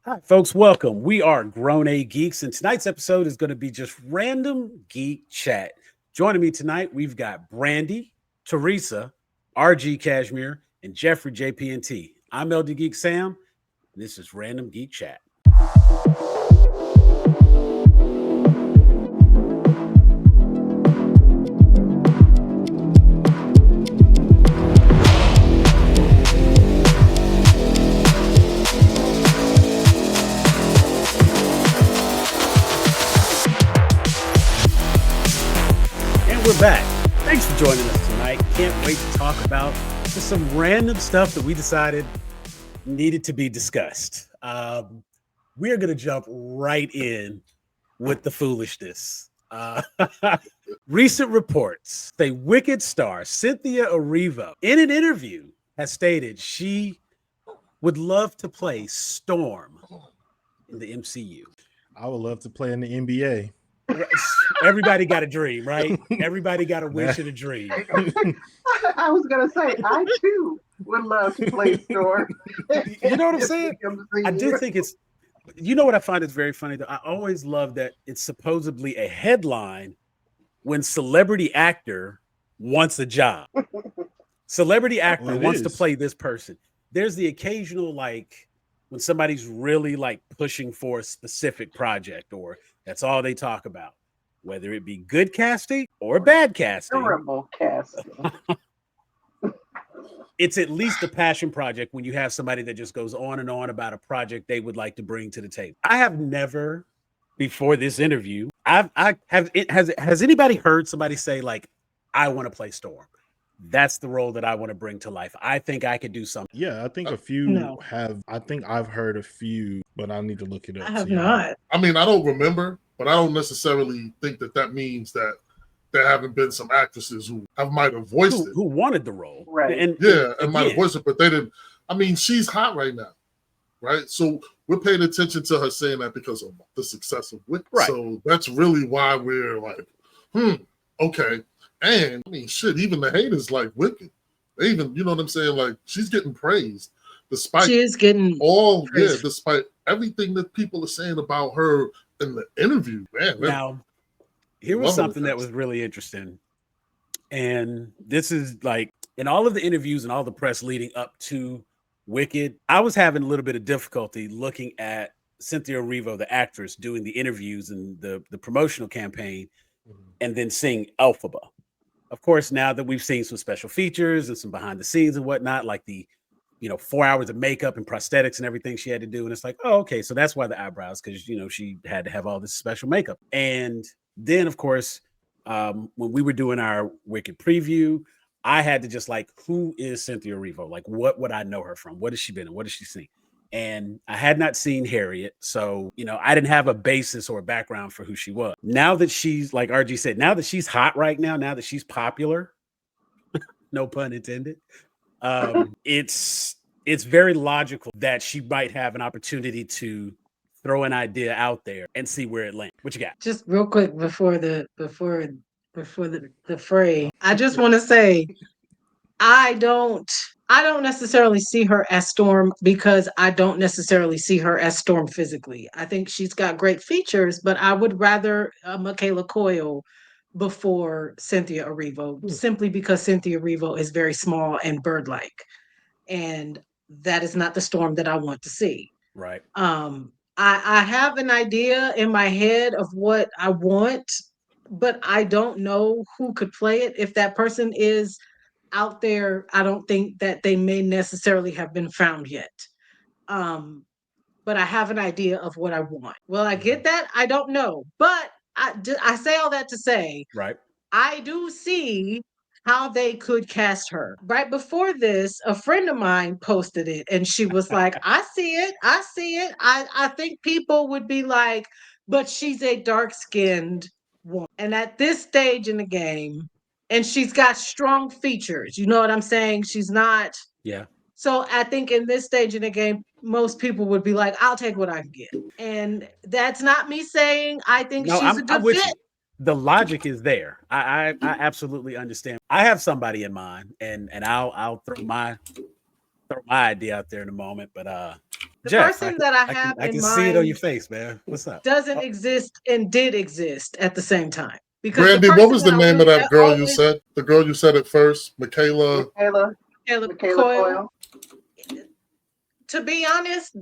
Hi, folks. Welcome. We are Grown A Geeks, and tonight's episode is going to be just random geek chat. Joining me tonight, we've got Brandy, Teresa, RG Cashmere, and Jeffrey JPNT. I'm LD Geek Sam, and this is Random Geek Chat. We're back. Thanks for joining us tonight. Can't wait to talk about just some random stuff that we decided needed to be discussed. We are going to jump right in with the foolishness. Recent reports say Wicked star Cynthia Erivo, in an interview, has stated she would love to play Storm in the MCU. I would love to play in the NBA. Everybody got a dream, right? Everybody got a wish and a dream. I was gonna say, I too would love to play Storm. You know what I'm saying? I do think it's. You know what I find is very funny though. I always love that it's supposedly a headline when celebrity actor wants a job. Celebrity actor wants to play this person. There's the occasional when somebody's really pushing for a specific project, or that's all they talk about, whether it be good casting or bad casting. Terrible casting. It's at least a passion project when you have somebody that just goes on and on about a project they would like to bring to the table. I have never, before this interview, has anybody heard somebody say I want to play Storm? That's the role that I want to bring to life. I think I could do something. Yeah, I think a few have. I think I've heard a few, but I need to look it up. I have not. I mean, I don't remember, but I don't necessarily think that means that there haven't been some actresses who might have voiced it. Who wanted the role. Right. And might have voiced it, but they didn't. I mean, she's hot right now, right? So we're paying attention to her saying that because of the success of Wicked. Right. So that's really why we're okay. And I mean, shit, even the haters like Wicked. They even, you know what I'm saying? She's getting praised despite she is getting praised. Despite everything that people are saying about her in the interview. Man, now, here was something that was really interesting. And this is in all of the interviews and all the press leading up to Wicked, I was having a little bit of difficulty looking at Cynthia Erivo, the actress, doing the interviews and the promotional campaign, and then seeing Elphaba. Of course, now that we've seen some special features and some behind the scenes and whatnot, like the 4 hours of makeup and prosthetics and everything she had to do. And it's okay, so that's why the eyebrows, because, she had to have all this special makeup. And then, of course, when we were doing our Wicked preview, I had to just who is Cynthia Erivo? What would I know her from? What has she been in? What has she seen? And I had not seen Harriet. So, I didn't have a basis or a background for who she was. Now that she's, like RG said, now that she's hot right now that she's popular, no pun intended, it's very logical that she might have an opportunity to throw an idea out there and see where it lands. What you got? Just real quick before the fray, I just want to say I don't necessarily see her as Storm because I don't necessarily see her as Storm physically. I think she's got great features, but I would rather Michaela Coyle before Cynthia Erivo, simply because Cynthia Erivo is very small and bird-like. And that is not the Storm that I want to see. Right. I have an idea in my head of what I want, but I don't know who could play it. If that person is out there, I don't think that they may necessarily have been found yet. But I have an idea of what I want. Will I get that? I don't know. But I say all that to say, right, I do see how they could cast her. Right before this, a friend of mine posted it and she was like, I see it. I think people would be like, but she's a dark-skinned woman. And at this stage in the game, and she's got strong features. You know what I'm saying? She's not. Yeah. So I think in this stage in the game, most people would be like, I'll take what I can get. And that's not me saying I think she's a good fit. The logic is there. I absolutely understand. I have somebody in mind, and I'll throw throw my idea out there in a moment, but The Jeff, person that I have I in can see it on your mind face, man. What's up? doesn't exist and did exist at the same time. Because the Brandy, what person was that the I name of would that girl you always said? The girl you said at first, Michaela. Michaela Coyle. To be honest,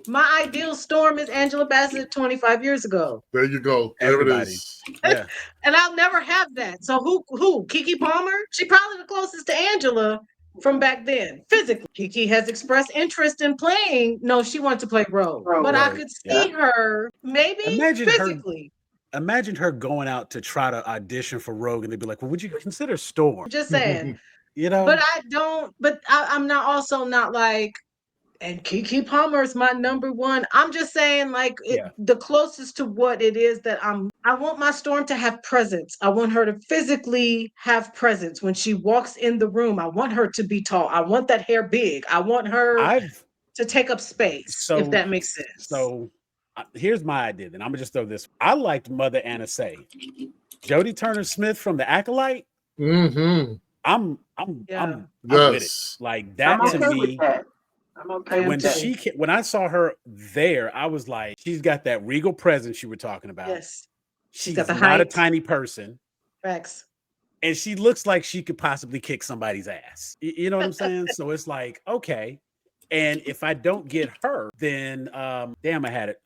my ideal storm is Angela Bassett 25 years ago. There you go. There Everybody. it is. Yeah. And I'll never have that. So who? Kiki Palmer? She probably the closest to Angela from back then, physically. Kiki has expressed interest in playing. No, she wanted to play Rogue. But I could see her maybe physically. Imagine her going out to try to audition for Rogue, and they'd be like, "Well, would you consider Storm?" Just saying. You know. But I don't. But I'm not like. And Kiki Palmer is my number one. I'm just saying, like, the closest to what it is that I want my Storm to have presence. I want her to physically have presence. When she walks in the room, I want her to be tall. I want that hair big. I want her to take up space, if that makes sense. So here's my idea, then. I'm going to just throw this. I liked Mother Anna Say. Jodie Turner-Smith from The Acolyte. Mm-hmm. I'm with it. Like, that I'm to okay me. With that. I'm okay when with that. When I saw her there, I was like, she's got that regal presence you were talking about. Yes. She's not a tiny person. Facts. And she looks like she could possibly kick somebody's ass. You know what I'm saying? So it's like, okay. And if I don't get her, then damn, I had it.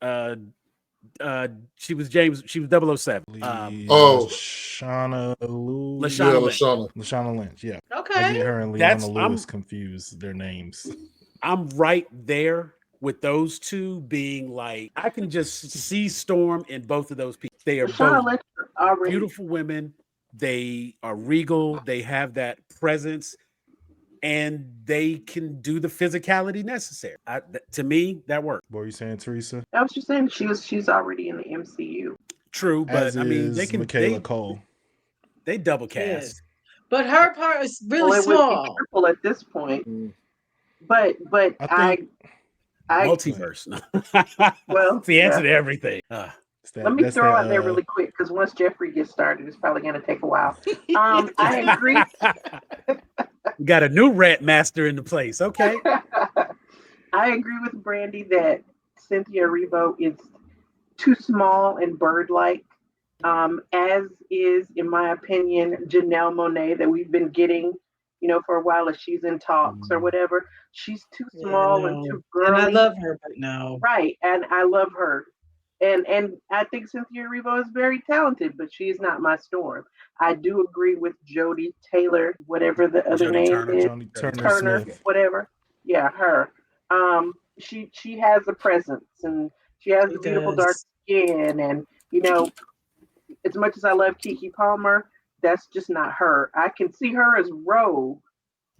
She was 007. Lashana Lynch. Lashana Lynch. Yeah. Okay. I get her and Leona Lewis confused their names. I'm right there with those two being like, I can just see Storm in both of those people. They are both beautiful women. They are regal. They have that presence, and they can do the physicality necessary. To me, that works. What were you saying, Teresa? I was just saying she's already in the MCU. True, but I mean, they can. Michaela Cole. They double cast, but her part is really small. Would be triple at this point. But I multiverse. Well, it's the answer to everything. Let me throw out there really quick, because once Jeffrey gets started, it's probably going to take a while. I agree. We got a new rat master in the place. Okay. I agree with Brandy that Cynthia Erivo is too small and bird-like, as is, in my opinion, Janelle Monáe that we've been getting, for a while, as she's in talks or whatever. She's too small and too girly. And I love her, but no. Right, and I love her. And I think Cynthia Erivo is very talented, but she's not my Storm. I do agree with Jodie Taylor, whatever the other name is. Turner, whatever. Yeah, her. She has a presence, and she has a beautiful dark skin, and as much as I love Kiki Palmer, that's just not her. I can see her as Rogue,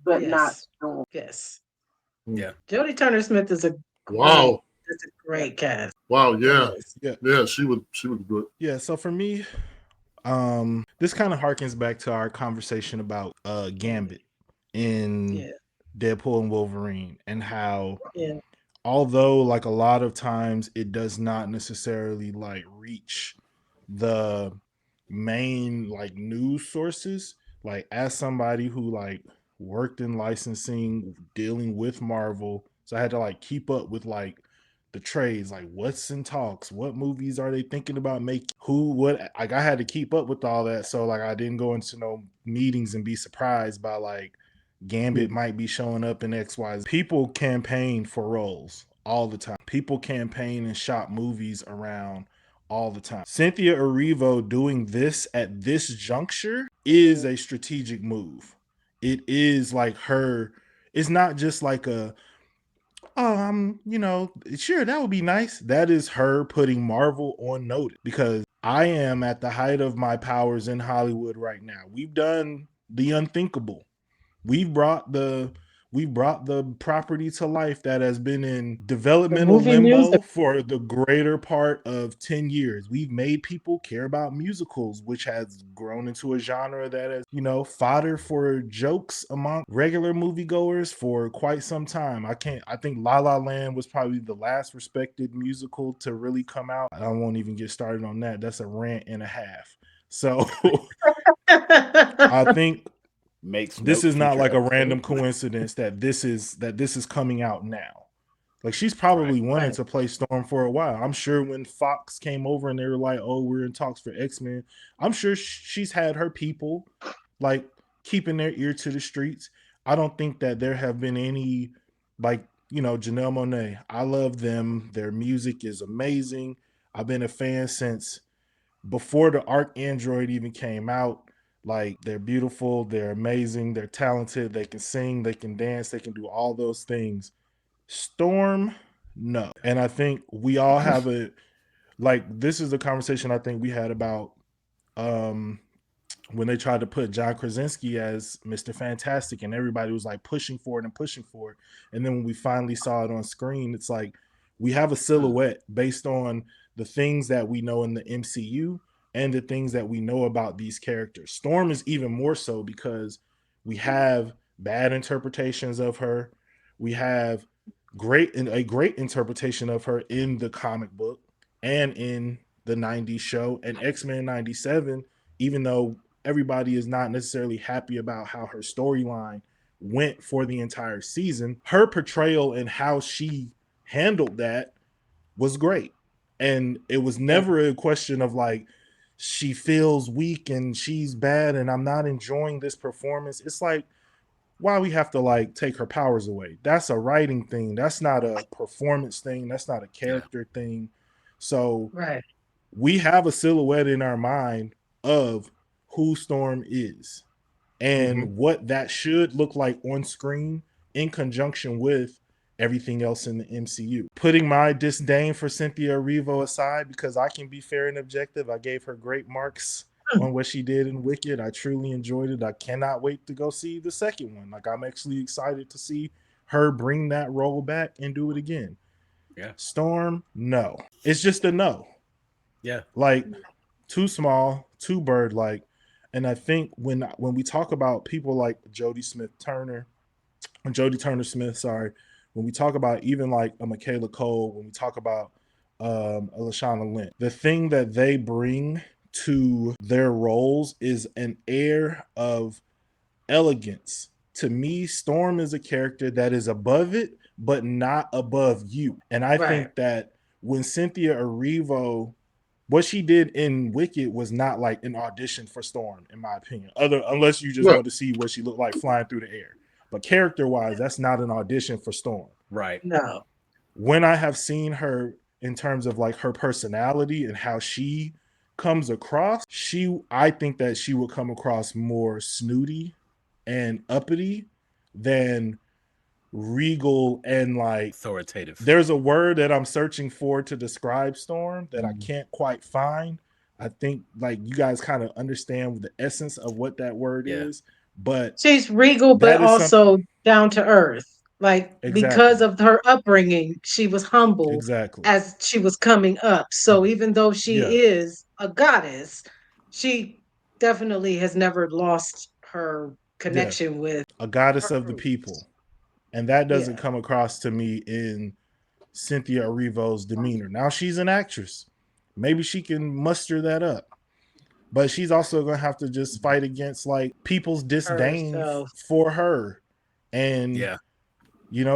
but not Storm. Yes. Yeah. Jodie Turner-Smith is a that's a great cast. Wow, yeah. She would do it. Yeah, so for me, this kind of harkens back to our conversation about Gambit in Deadpool and Wolverine, and how although like a lot of times it does not necessarily like reach the main like news sources, like as somebody who like worked in licensing dealing with Marvel, so I had to like keep up with like the trades, like what's in talks, what movies are they thinking about making, what, like I had to keep up with all that. So like I didn't go into no meetings and be surprised by like Gambit might be showing up in XYZ. People campaign for roles all the time. People campaign and shop movies around all the time. Cynthia Erivo doing this at this juncture is a strategic move. It is like it's not just like sure, that would be nice. That is her putting Marvel on notice, because I am at the height of my powers in Hollywood right now. We've done the unthinkable. We've brought the property to life that has been in developmental limbo for the greater part of 10 years. We've made people care about musicals, which has grown into a genre that is, fodder for jokes among regular moviegoers for quite some time. I think La La Land was probably the last respected musical to really come out. I won't even get started on that. That's a rant and a half. So I think makes this is not like a episode. random coincidence that this is coming out now. Like she's probably wanted to play Storm for a while. I'm sure when Fox came over and they were like, "Oh, we're in talks for X-Men," I'm sure she's had her people like keeping their ear to the streets. I don't think that there have been any like, Janelle Monáe. I love them. Their music is amazing. I've been a fan since before the Arc Android even came out. Like, they're beautiful, they're amazing, they're talented, they can sing, they can dance, they can do all those things. Storm, no. And I think we all have this is the conversation I think we had about when they tried to put John Krasinski as Mr. Fantastic and everybody was like pushing for it. And then when we finally saw it on screen, it's like we have a silhouette based on the things that we know in the MCU and the things that we know about these characters. Storm is even more so because we have bad interpretations of her. We have a great interpretation of her in the comic book and in the 90s show. And X-Men 97, even though everybody is not necessarily happy about how her storyline went for the entire season, her portrayal and how she handled that was great. And it was never a question of like, she feels weak and she's bad and I'm not enjoying this performance. It's like, why we have to like take her powers away? That's a writing thing. That's not a performance thing. That's not a character thing. So we have a silhouette in our mind of who Storm is and what that should look like on screen in conjunction with everything else in the MCU. Putting my disdain for Cynthia Erivo aside, because I can be fair and objective, I gave her great marks on what she did in Wicked. I truly enjoyed it. I cannot wait to go see the second one. Like, I'm actually excited to see her bring that role back and do it again. Yeah. Storm, no. It's just a no. Yeah. Like, too small, too bird-like. And I think when we talk about people like Jodie Turner-Smith, when we talk about even like a Michaela Cole, when we talk about a Lashana Lynch, the thing that they bring to their roles is an air of elegance. To me, Storm is a character that is above it, but not above you. And I think that when Cynthia Erivo, what she did in Wicked was not like an audition for Storm, in my opinion. Unless you just want to see what she looked like flying through the air. But character-wise, that's not an audition for Storm. Right. No. When I have seen her in terms of like her personality and how she comes across, I think that she would come across more snooty and uppity than regal and like authoritative. There's a word that I'm searching for to describe Storm that I can't quite find. I think like you guys kind of understand the essence of what that word is, but she's regal, but also down to earth. Like, because of her upbringing, she was humble as she was coming up. So even though she is a goddess, she definitely has never lost her connection with a goddess of the people. And that doesn't come across to me in Cynthia Erivo's demeanor. Now she's an actress. Maybe she can muster that up. But she's also going to have to just fight against like people's disdain for her. And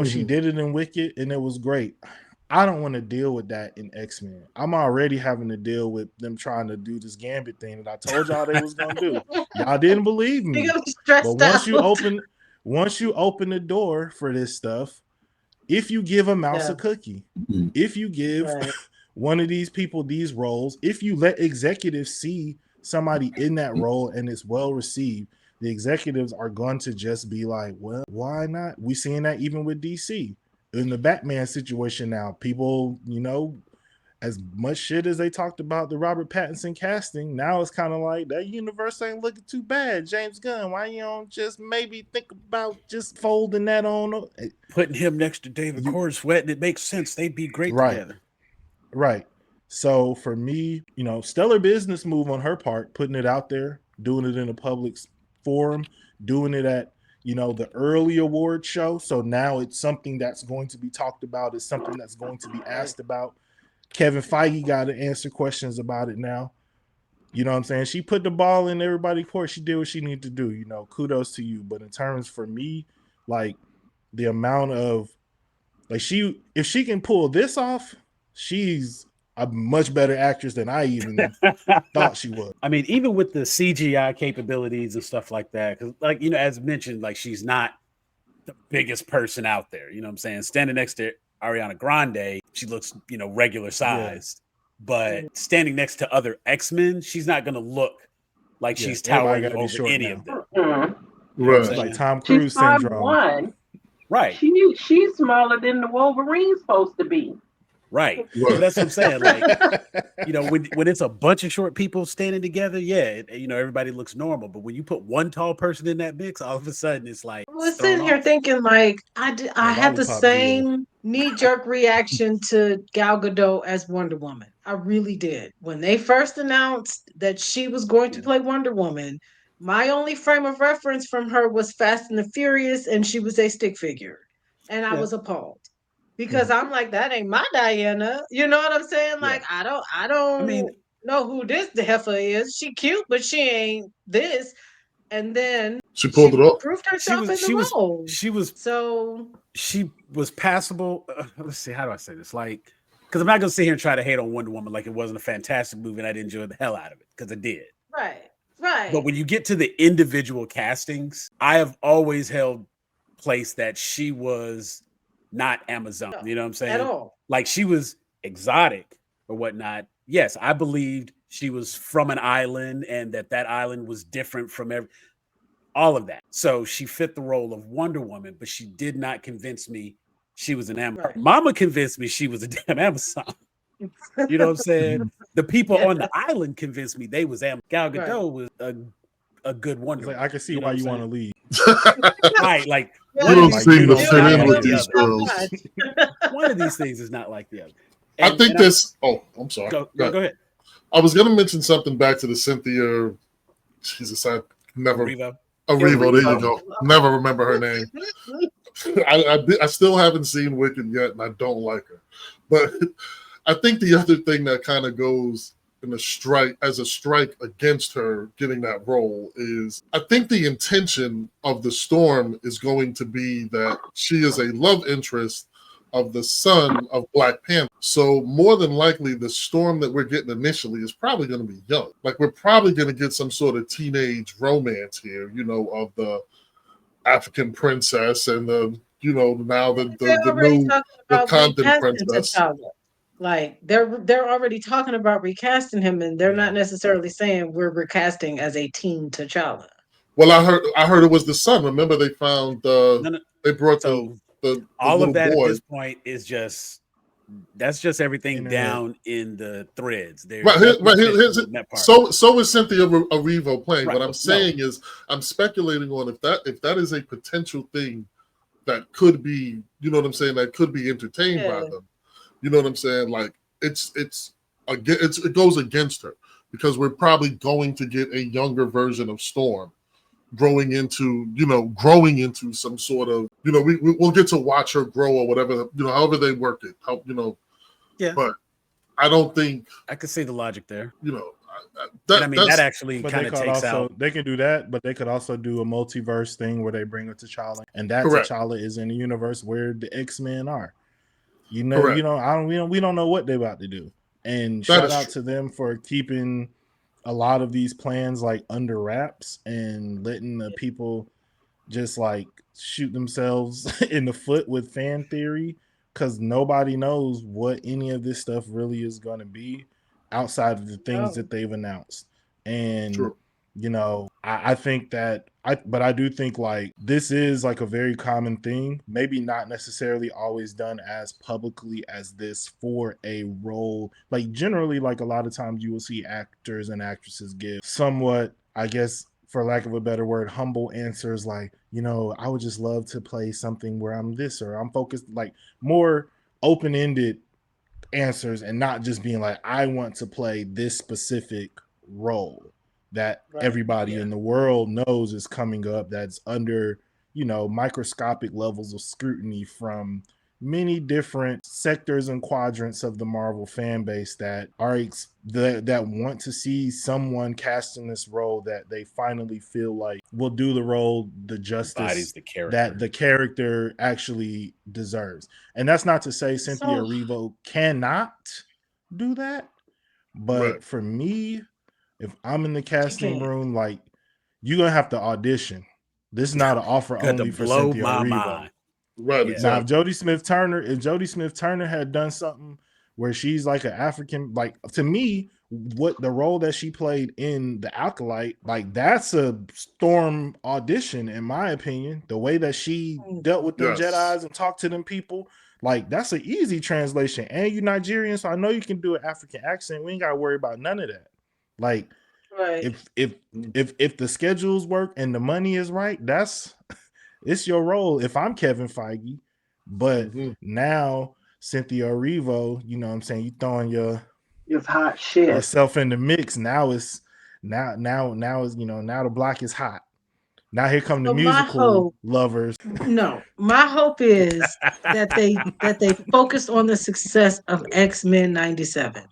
she did it in Wicked and it was great. I don't want to deal with that in X-Men. I'm already having to deal with them trying to do this Gambit thing that I told y'all they was going to do. Y'all didn't believe me. But once you open the door for this stuff, if you give a mouse a cookie, if you give one of these people these roles, if you let executives see somebody in that role and it's well received, the executives are going to just be like, well, why not? We seeing that even with DC. In the Batman situation now, people, as much shit as they talked about the Robert Pattinson casting, now it's kind of like that universe ain't looking too bad. James Gunn, why you don't just maybe think about just folding that on? Putting him next to David Cornsweet, and it makes sense. They'd be great together. Right. So for me, stellar business move on her part, putting it out there, doing it in a public forum, doing it at, the early award show. So now it's something that's going to be talked about. It's something that's going to be asked about. Kevin Feige got to answer questions about it now. You know what I'm saying? She put the ball in everybody's court. She did what she needed to do. You know, kudos to you. But in terms for me, like the amount of like if she can pull this off, she's a much better actress than I even thought she was. I mean, even with the CGI capabilities and stuff like that, because like, you know, as mentioned, like she's not the biggest person out there. You know what I'm saying? Standing next to Ariana Grande, she looks, you know, regular sized. But standing next to other X-Men, she's not going to look like she's towering over any of them. Right. Like Tom Cruise syndrome. 5'1". Right. She's smaller than the Wolverine's supposed to be. Right. So that's what I'm saying. Like, you know, when it's a bunch of short people standing together, yeah, you know, everybody looks normal. But when you put one tall person in that mix, all of a sudden it's like, I was sitting here thinking, like, I had the same knee-jerk reaction to Gal Gadot as Wonder Woman. I really did. When they first announced that she was going to play Wonder Woman, my only frame of reference from her was Fast and the Furious, and she was a stick figure. And I was appalled. Because I'm like, that ain't my Diana. You know what I'm saying? Like, I don't know who this the heifer is. She cute, but she ain't this. And then she pulled it off. Proved herself in the role. She was passable. Let's see, how do I say this? Like, because I'm not gonna sit here and try to hate on Wonder Woman like it wasn't a fantastic movie and I didn't enjoy the hell out of it, because I did. Right. But when you get to the individual castings, I have always held place that she was not Amazon. You know what I'm saying? At all. Like, she was exotic or whatnot. Yes, I believed she was from an island and that island was different from all of that. So she fit the role of Wonder Woman, but she did not convince me she was an Amazon. Right. Mama convinced me she was a damn Amazon. You know what I'm saying? The people on the island convinced me they was Amazon. Gal Gadot was a good Wonder Woman. I can see why you want to leave. Right, like you don't seem to fit in with these girls. One of these things is not like the other. I think this. I'm sorry. Go ahead. I was going to mention something back to the Cynthia. Jesus, I never. Arrivo. There you go. Never remember her name. I still haven't seen Wicked yet, and I don't like her. But I think the other thing that kind of goes in a strike against her getting that role is, I think the intention of the Storm is going to be that she is a love interest of the son of Black Panther. So more than likely, the Storm that we're getting initially is probably going to be young. Like, we're probably going to get some sort of teenage romance here, you know, of the African princess and the, you know, now the new Wakandan princess. Like, they're already talking about recasting him, and they're not necessarily saying we're recasting as a teen T'Challa. Well, I heard it was the son. Remember, they found they brought the all of that boy. At this point is that's just everything down in the threads. So is Cynthia Erivo playing. What I'm saying is, I'm speculating on if that is a potential thing that could be, you know what I'm saying, that could be entertained by them. You know what I'm saying? Like, it goes against her, because we're probably going to get a younger version of Storm growing into some sort of, you know, we'll get to watch her grow or whatever, you know, however they work it, you know. Yeah. But I don't think I could see the logic there. You know, that actually kind of takes out. They can do that, but they could also do a multiverse thing where they bring it to T'Challa, and that Correct. T'Challa is in the universe where the X-Men are. You know, Correct. We don't know what they're about to do. And shout out to them for keeping a lot of these plans like under wraps and letting the people just like shoot themselves in the foot with fan theory, because nobody knows what any of this stuff really is going to be outside of the things that they've announced. And True. You know, I think that I do think like this is like a very common thing, maybe not necessarily always done as publicly as this for a role. Like generally, like a lot of times you will see actors and actresses give somewhat, I guess, for lack of a better word, humble answers like, you know, I would just love to play something where I'm this or I'm focused, like more open-ended answers, and not just being like, I want to play this specific role that everybody in the world knows is coming up, that's under, you know, microscopic levels of scrutiny from many different sectors and quadrants of the Marvel fan base that are that want to see someone cast in this role that they finally feel like will do the role the justice that the character actually deserves. And that's not to say Cynthia Erivo cannot do that, but for me, if I'm in the casting room, like, you're gonna have to audition. This is not an offer only for Cynthia Erivo. Right. Now, if Jodie Smith Turner had done something where she's like an African, like, to me, what the role that she played in The Acolyte, like, that's a Storm audition, in my opinion. The way that she dealt with them Jedis and talked to them people, like, that's an easy translation. And you're Nigerian, so I know you can do an African accent. We ain't gotta worry about none of that. Like, if the schedules work and the money is right, it's your role if I'm Kevin Feige. But now Cynthia Erivo, you know what I'm saying, you throwing your hot shit yourself in the mix. Now it's now is, you know, now the block is hot. Now here come the musical lovers. No, my hope is that they focused on the success of X-Men 97.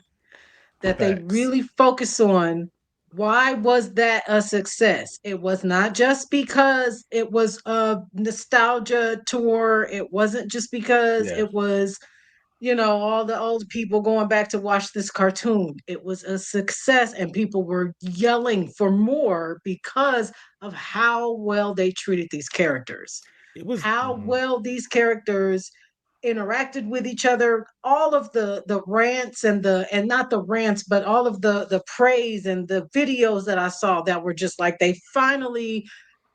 That they really focus on why was that a success? It was not just because it was a nostalgia tour. It wasn't just because it was, you know, all the old people going back to watch this cartoon. It was a success, and people were yelling for more because of how well they treated these characters. It was how well these characters interacted with each other, all of the rants and not the rants, but all of the praise and the videos that I saw that were just like, they finally,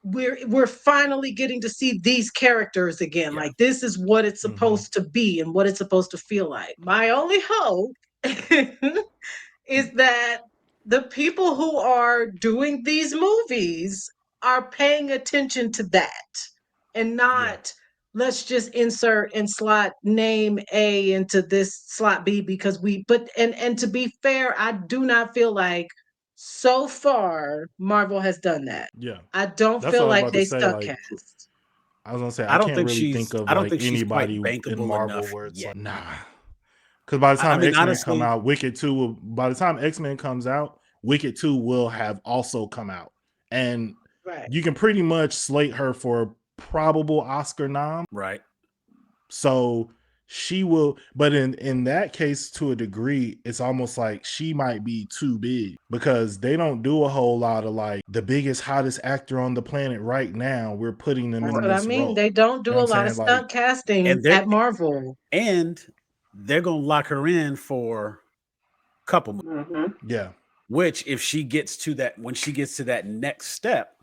we're finally getting to see these characters again. Like, this is what it's supposed to be and what it's supposed to feel like. My only hope is that the people who are doing these movies are paying attention to that and not let's just insert and slot name A into this slot B because and to be fair, I do not feel like so far Marvel has done that. Yeah. I don't feel like they stuck cast. I was gonna say I can't really think of like anybody in Marvel where it's yet. like, nah. Because by the time X-Men come out, Wicked 2 will, by the time X-Men comes out, Wicked 2 will have also come out. And you can pretty much slate her for a probable Oscar nom. Right. So she will, but in that case, to a degree, it's almost like she might be too big because they don't do a whole lot of like the biggest, hottest actor on the planet right now. We're putting them in this role. They don't do a lot of stunt casting at Marvel. And they're going to lock her in for a couple months. Yeah. Which, if she gets to that, when she gets to that next step,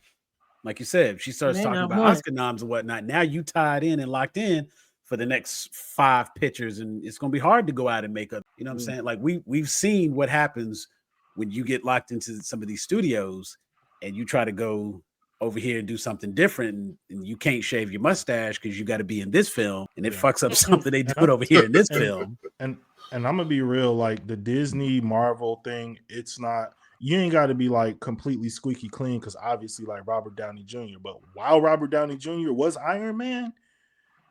like you said, if she starts talking about Oscar noms and whatnot, now you tied in and locked in for the next 5 pictures, and it's going to be hard to go out and make up. You know what I'm saying? Like we've seen what happens when you get locked into some of these studios and you try to go over here and do something different, and you can't shave your mustache because you got to be in this film, and it fucks up something they do over here in this film. And I'm gonna be real, like the Disney Marvel thing, it's not. You ain't got to be like completely squeaky clean because obviously like Robert Downey Jr. But while Robert Downey Jr. was Iron Man,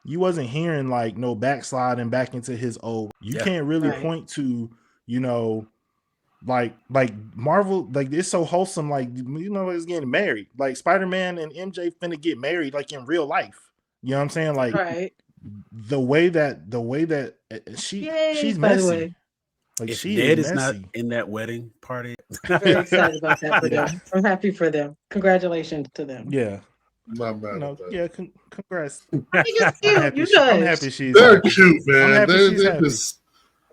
you wasn't hearing like no backsliding back into his old. You can't really point to, you know, like Marvel, like it's so wholesome. Like, you know, it's getting married. Like Spider-Man and MJ finna get married like in real life. You know what I'm saying? Like the way that she's messy. Like if Ned is not in that wedding party, I'm very excited about that for them. I'm happy for them. Congratulations to them. Yeah. Congrats. I think it's cute. I'm happy she's. They're cute, man. They're just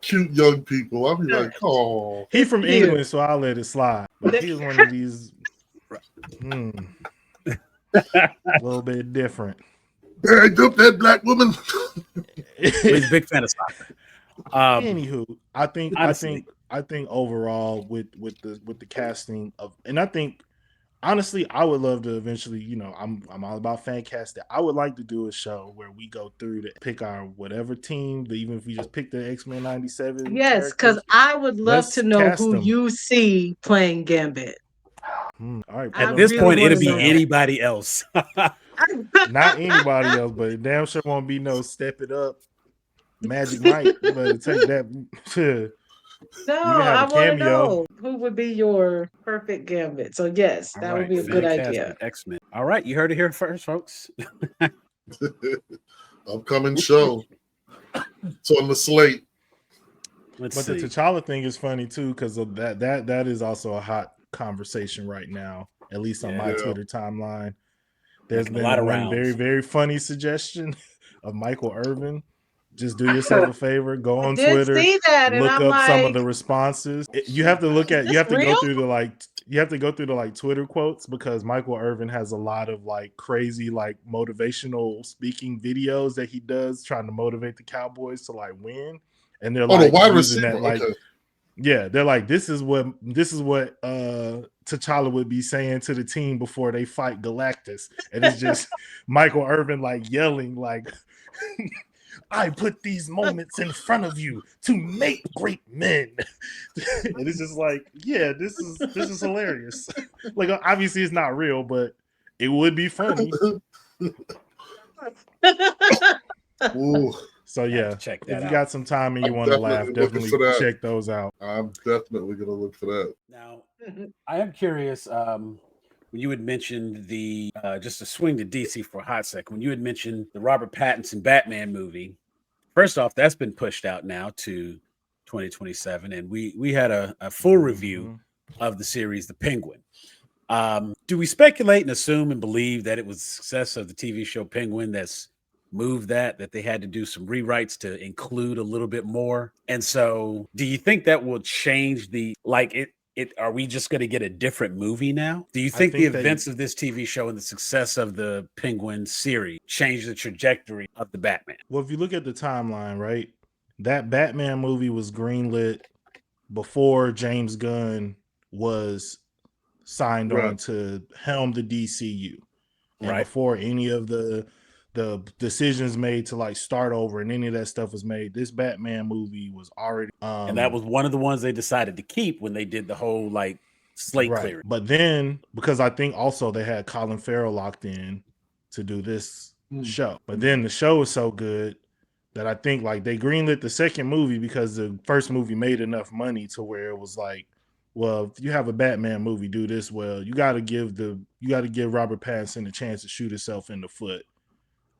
cute young people. I'll be like, oh. He's from England, so I'll let it slide. But he's one of these. A little bit different. Bag up that black woman. He's a big fan of soccer. Anywho, I think overall with the casting of, and I think honestly, I would love to eventually, you know, I'm all about fan casting. I would like to do a show where we go through to pick our whatever team, even if we just pick the X-Men 97. Yes, because I would love to know who you see playing Gambit. All right, at this point, it'll be anybody else. Not anybody else, but it damn sure won't be no Step It Up. Magic Mike, you better take that. No, I want to know who would be your perfect Gambit. So yes, that would be a good idea. X-Men. All right, you heard it here first, folks. Upcoming show. It's on the slate. The T'Challa thing is funny too, because of that is also a hot conversation right now, at least on my Twitter timeline. There's been one very, very funny suggestion of Michael Irvin. Just do yourself a favor, go on Twitter, look up some of the responses. You have to look at, you have to go through the Twitter quotes, because Michael Irvin has a lot of like crazy like motivational speaking videos that he does trying to motivate the Cowboys to like win. And they're like wide using receiver. That like they're like, this is what T'Challa would be saying to the team before they fight Galactus. And it's just Michael Irvin like yelling like I put these moments in front of you to make great men. And it's just like, yeah, this is hilarious. Like, obviously it's not real, but it would be funny. Ooh. So yeah, check that if you got some time and you want to laugh, definitely check those out. I'm definitely gonna look for that. Now, I am curious. When you had mentioned the just to swing to DC for a hot second, when you had mentioned the Robert Pattinson Batman movie, first off, that's been pushed out now to 2027, and we had a full review of the series The Penguin. Do we speculate and assume and believe that it was the success of the TV show Penguin that's moved that they had to do some rewrites to include a little bit more? And so do you think that will change are we just going to get a different movie now? Do you think the events of this TV show and the success of the Penguin series changed the trajectory of the Batman? Well, if you look at the timeline, right, that Batman movie was greenlit before James Gunn was signed on to helm the DCU, and before any of the decisions made to like start over and any of that stuff was made. This Batman movie was already and that was one of the ones they decided to keep when they did the whole like slate clearing. But then, because I think also they had Colin Farrell locked in to do this show, but then the show was so good that I think like they greenlit the second movie because the first movie made enough money to where it was like, well, if you have a Batman movie do this well, you got to give Robert Pattinson a chance to shoot himself in the foot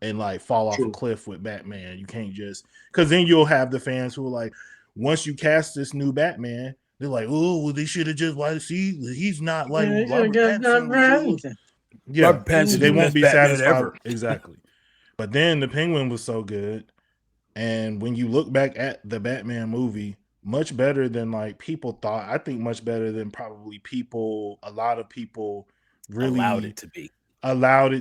and like fall off a cliff with Batman. You can't just, because then you'll have the fans who are like, once you cast this new Batman, they're like, oh, well, they should have just, why see, he's not like Robert Pattinson. Yeah, Robert Pattinson, they won't be satisfied. Exactly. But then the Penguin was so good, and when you look back at the Batman movie, much better than like people thought. I think much better than probably a lot of people really allowed it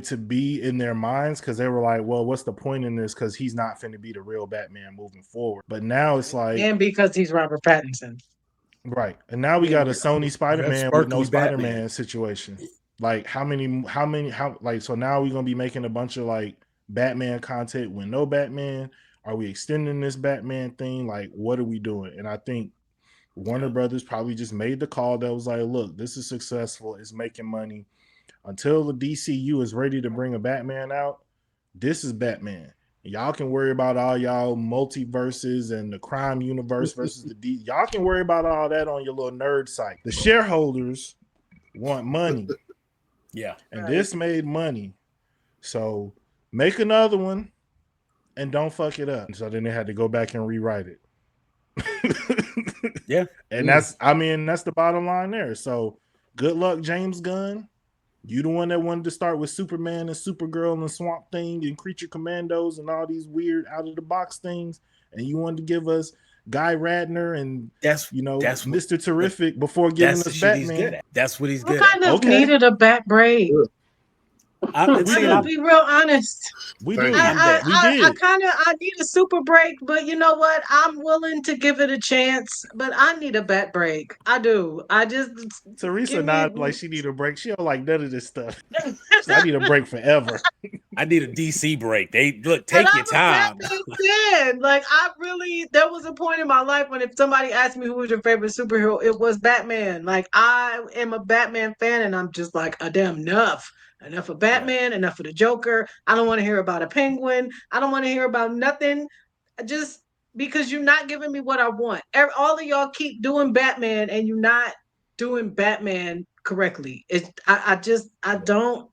to be in their minds, because they were like, well, what's the point in this, because he's not finna be the real Batman moving forward. But now it's like, and because he's Robert Pattinson, right? And now we got a Sony Spider-Man with no Spider-Man situation. Like how so now we're gonna be making a bunch of like Batman content with no Batman. Are we extending this Batman thing? Like, what are we doing? And I think Warner Brothers probably just made the call that was like, look, this is successful, it's making money. Until the DCU is ready to bring a Batman out, this is Batman. Y'all can worry about all y'all multiverses and the crime universe versus the D. Y'all can worry about all that on your little nerd site. The shareholders want money. Yeah. And this made money. So make another one and don't fuck it up. So then they had to go back and rewrite it. Yeah. And that's the bottom line there. So good luck, James Gunn. You the one that wanted to start with Superman and Supergirl and Swamp Thing and Creature Commandos and all these weird out of the box things, and you wanted to give us Guy Radner and Mr. Terrific before giving us Batman. That's what he's good at. I kind of needed a bat braid. I'm gonna be real honest. We do. I need a super break, but you know what? I'm willing to give it a chance, but I need a bat break. I do. Teresa not like she need a break. She don't like none of this stuff. So I need a break forever. I need a DC break. Take your time. Like there was a point in my life when if somebody asked me who was your favorite superhero, it was Batman. Like I am a Batman fan, and I'm just like, damn enough. Enough of Batman, enough of the Joker. I don't want to hear about a Penguin. I don't want to hear about nothing. Just because you're not giving me what I want. All of y'all keep doing Batman and you're not doing Batman correctly. I don't.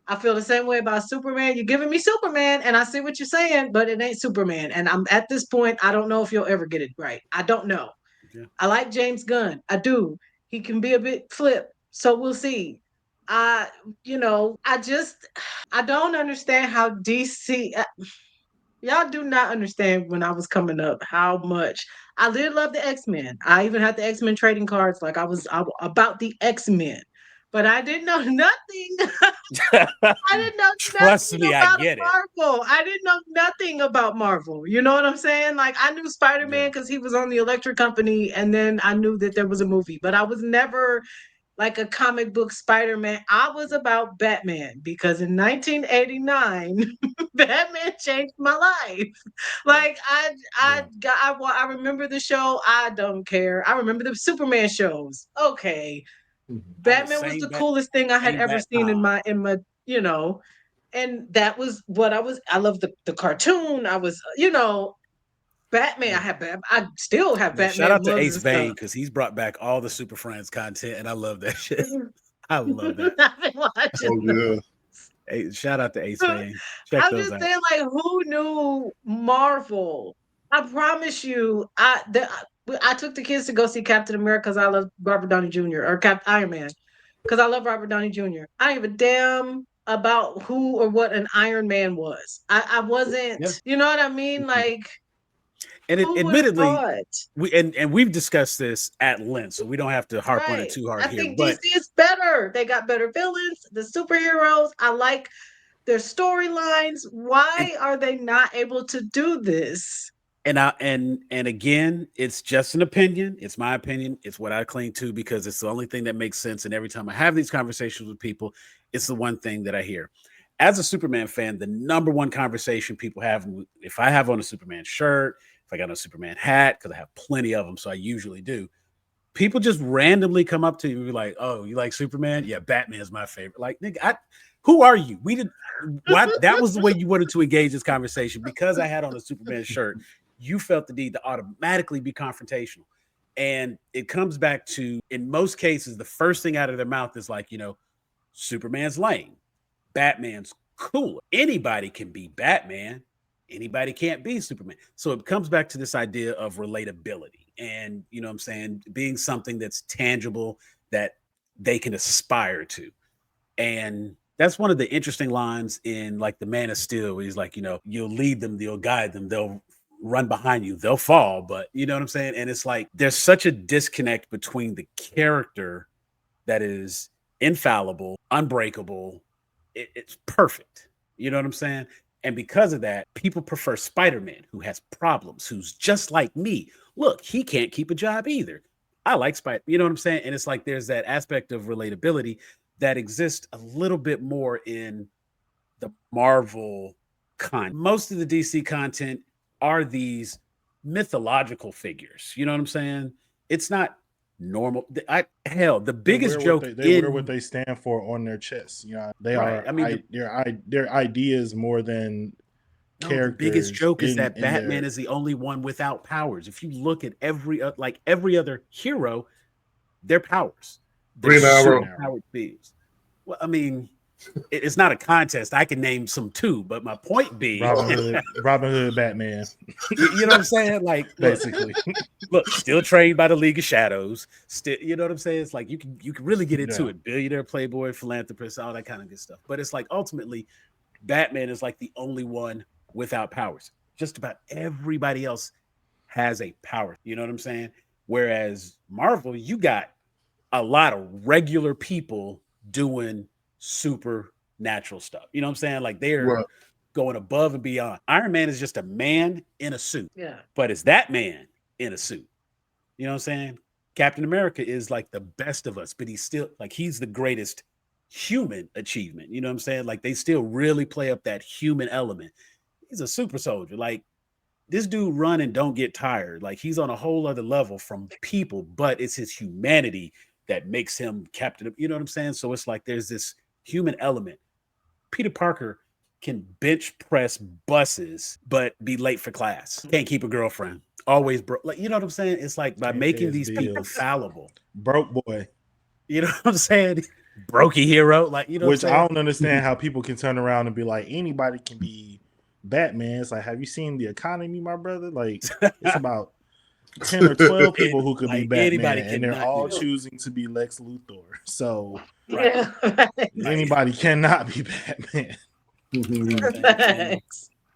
I feel the same way about Superman. You're giving me Superman, and I see what you're saying, but it ain't Superman. And I'm at this point, I don't know if you'll ever get it right. I don't know. Yeah. I like James Gunn. I do. He can be a bit flip, so we'll see. I, I don't understand how DC. Y'all do not understand when I was coming up how much I did love the X-Men. I even had the X-Men trading cards, like I was about the X-Men, but I didn't know nothing. I didn't know Trust nothing me, about I get Marvel. I didn't know nothing about Marvel. You know what I'm saying? Like I knew Spider-Man because he was on the Electric Company, and then I knew that there was a movie, but I was never like a comic book Spider-Man. I was about Batman because in 1989, Batman changed my life. Like I remember the show. I don't care. I remember the Superman shows. Okay, Batman was the coolest thing I had ever seen in my and that was what I love the cartoon. I was Batman. I still have Batman. Shout out to mugs Ace and Vane stuff. because he's brought back all the Super Friends content, and I love that shit. I love that. I've been watching. Oh yeah. Hey, shout out to Ace Vane. Check I'm those just out. saying, like, who knew Marvel? I promise you, I took the kids to go see Captain America because I love Robert Downey Jr. or Iron Man because I love Robert Downey Jr. I don't give a damn about who or what an Iron Man was. I wasn't, you know what I mean? Like, and who admittedly, we've discussed this at length, so we don't have to harp on it too hard here. Think DC is better. They got better villains, the superheroes. I like their storylines. Why are they not able to do this? And again, it's just an opinion. It's my opinion. It's what I cling to because it's the only thing that makes sense. And every time I have these conversations with people, it's the one thing that I hear. As a Superman fan, the number one conversation people have, if I have on a Superman shirt, if I got on a Superman hat, because I have plenty of them, so I usually do, people just randomly come up to you and be like, "Oh, you like Superman? Yeah, Batman is my favorite." Like, nigga, who are you? We did what? That was the way you wanted to engage this conversation because I had on a Superman shirt. You felt the need to automatically be confrontational. And it comes back to, in most cases, the first thing out of their mouth is like, Superman's lame. Batman's cool. Anybody can be Batman. Anybody can't be Superman. So it comes back to this idea of relatability and, what I'm saying, being something that's tangible that they can aspire to. And that's one of the interesting lines in like the Man of Steel, where he's like, you'll lead them, you'll guide them, they'll run behind you, they'll fall, but you know what I'm saying? And it's like there's such a disconnect between the character that is infallible, unbreakable, it's perfect. You know what I'm saying? And because of that, people prefer Spider-Man, who has problems, who's just like me. Look, he can't keep a job either. I like Spider, you know what I'm saying? And it's like there's that aspect of relatability that exists a little bit more in the Marvel content. Most of the DC content are these mythological figures. You know what I'm saying? It's not normal. The biggest joke they wear what they stand for on their chests. They are. I mean, their ideas more than characters. The biggest joke is that Batman is the only one without powers. If you look at every other hero, their powers. Green Arrow. Powered beings. Well, I mean, it's not a contest. I can name some too, but my point being, Robin Hood, Batman. You know what I'm saying? Like, basically, look, still trained by the League of Shadows. Still, you know what I'm saying? It's like you can really get into it. Billionaire, playboy, philanthropist, all that kind of good stuff. But it's like ultimately, Batman is like the only one without powers. Just about everybody else has a power. You know what I'm saying? Whereas Marvel, you got a lot of regular people doing supernatural stuff. You know what I'm saying? Like they're going above and beyond. Iron Man is just a man in a suit. Yeah. But it's that man in a suit. You know what I'm saying? Captain America is like the best of us, but he's still like he's the greatest human achievement. You know what I'm saying? Like they still really play up that human element. He's a super soldier. Like this dude run and don't get tired. Like he's on a whole other level from people, but it's his humanity that makes him captain. You know what I'm saying? So it's like there's this human element. Peter Parker can bench press buses but be late for class. Can't keep a girlfriend. Always broke. Like, you know what I'm saying? It's like by making these people fallible. Broke boy. You know what I'm saying? Brokey hero. Like, you know Which what I'm saying? I don't understand how people can turn around and be like, anybody can be Batman. It's like, have you seen the economy, my brother? Like, it's about 10 or 12 people who could be Batman, and they're all choosing to be Lex Luthor. So anybody cannot be Batman.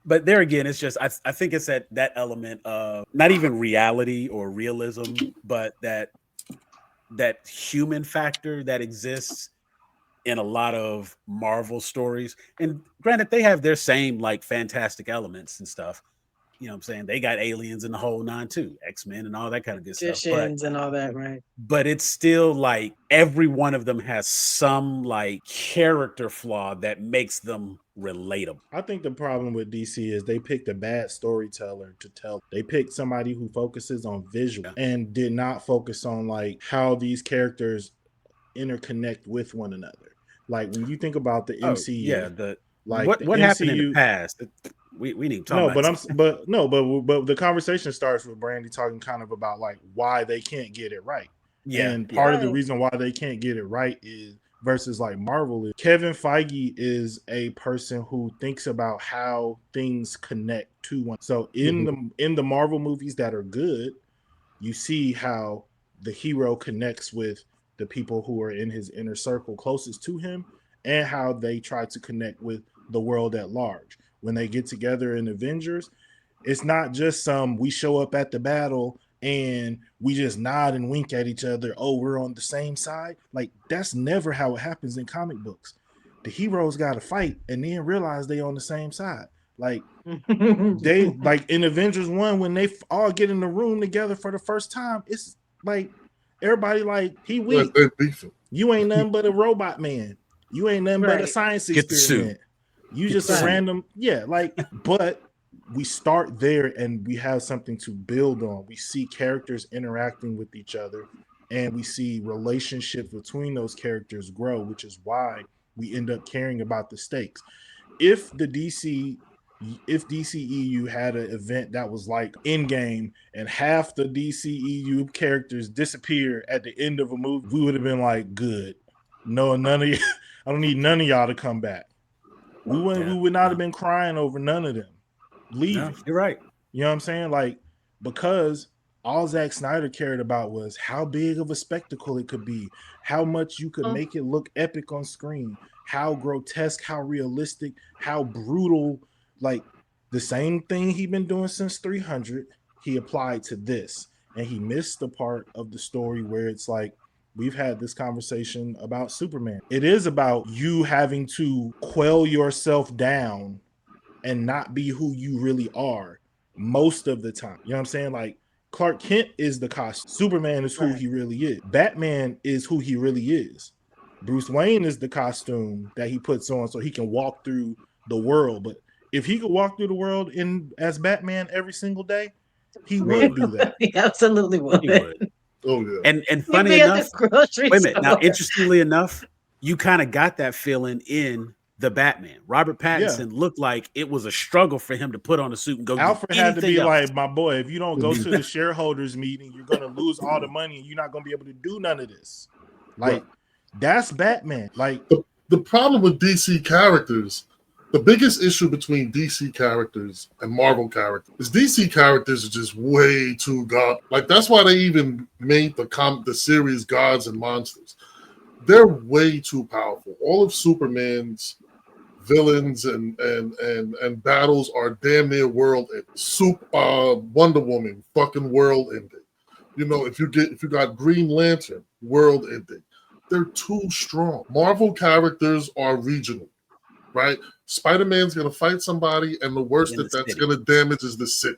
But there again, it's just I think it's that element of not even reality or realism, but that human factor that exists in a lot of Marvel stories. And granted, they have their same like fantastic elements and stuff. You know what I'm saying? They got aliens in the whole 9 too, X-Men and all that kind of good stuff. And all that, right? But it's still like every one of them has some like character flaw that makes them relatable. I think the problem with DC is they picked a bad storyteller to tell. They picked somebody who focuses on visual and did not focus on like how these characters interconnect with one another. Like when you think about the MCU, like what happened in the past? We need to talk about but the conversation starts with Brandy talking kind of about like why they can't get it right. And part of the reason why they can't get it right is versus like Marvel is Kevin Feige is a person who thinks about how things connect to one. So in the Marvel movies that are good, you see how the hero connects with the people who are in his inner circle closest to him, and how they try to connect with the world at large. When they get together in Avengers, it's not just we show up at the battle and we just nod and wink at each other. Oh, we're on the same side. Like that's never how it happens in comic books. The heroes got to fight and then realize they on the same side. Like they like in Avengers 1 when they all get in the room together for the first time. It's like everybody like he weak. You ain't nothing but a robot man. You ain't nothing but a science experiment. You just a random, but we start there and we have something to build on. We see characters interacting with each other and we see relationships between those characters grow, which is why we end up caring about the stakes. If DCEU had an event that was like Endgame and half the DCEU characters disappear at the end of a movie, we would have been like, good. No, none of you, I don't need none of y'all to come back. We would not have been crying over none of them leaving. No, you're right. You know what I'm saying? Like, because all Zack Snyder cared about was how big of a spectacle it could be, how much you could make it look epic on screen, how grotesque, how realistic, how brutal. Like the same thing he'd been doing since 300, he applied to this. And he missed the part of the story where it's like, we've had this conversation about Superman. It is about you having to quell yourself down and not be who you really are most of the time. You know what I'm saying? Like Clark Kent is the costume. Superman is who he really is. Batman is who he really is. Bruce Wayne is the costume that he puts on so he can walk through the world. But if he could walk through the world as Batman every single day, he would do that. He absolutely would. He would. Oh yeah. And funny enough, wait a minute. Now, interestingly enough, you kind of got that feeling in the Batman. Robert Pattinson looked like it was a struggle for him to put on a suit and go. Alfred had to be like, my boy, if you don't go to the shareholders meeting, you're gonna lose all the money and you're not gonna be able to do none of this. Like that's Batman. Like the problem with DC characters, the biggest issue between DC characters and Marvel characters is DC characters are just way too god. Like that's why they even made the series Gods and Monsters. They're way too powerful. All of Superman's villains and battles are damn near world ending. Wonder Woman, fucking world ending. You know, if you got Green Lantern, world ending. They're too strong. Marvel characters are regional, right? Spider-Man's gonna fight somebody, and the worst that's gonna damage is the city,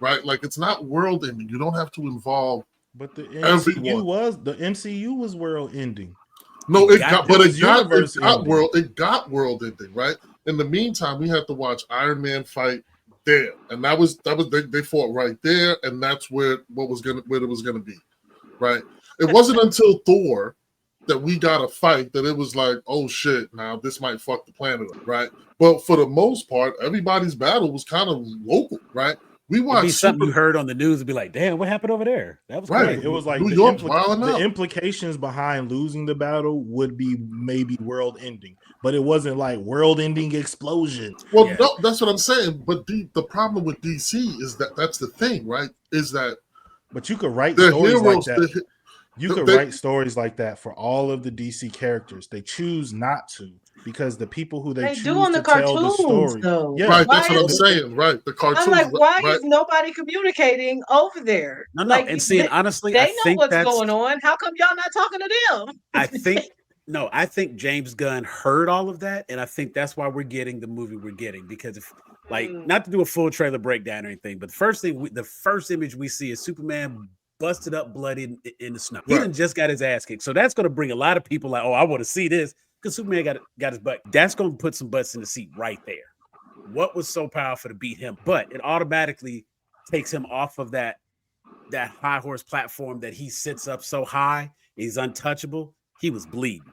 right? Like it's not world ending. You don't have to involve. But the MCU was world ending. No, it got world ending, right? In the meantime, we had to watch Iron Man fight there, and that was they fought right there, and that's where it was gonna be, right? It wasn't until Thor that we got to fight that it was like, oh shit, now this might fuck the planet up, right? But for the most part, everybody's battle was kind of local, right? We watched something you heard on the news and be like, damn, what happened over there? That was right. crazy. It was like New York, the implications behind losing the battle would be maybe world ending, but it wasn't like world ending explosion. Well, no, that's what I'm saying. But the problem with DC is that's the thing, right? Is that but you could write stories like that. You could write stories like that for all of the DC characters. They choose not to because the people who they choose do on to the tell cartoons, the story. though. Yeah, right. That's what I'm saying. Right. The cartoons. I'm like, why right? is nobody communicating over there? No. Like, And seeing honestly, they I know think what's that's going on. How come y'all not talking to them? I think James Gunn heard all of that, and I think that's why we're getting the movie we're getting. Because if, like, not to do a full trailer breakdown or anything, but the first image we see is Superman busted up, bloody in the snow. He just got his ass kicked, so that's going to bring a lot of people like, oh, I want to see this because Superman got his butt. That's going to put some butts in the seat right there. What was so powerful to beat him? But it automatically takes him off of that high horse platform that he sits up so high, he's untouchable. He was bleeding.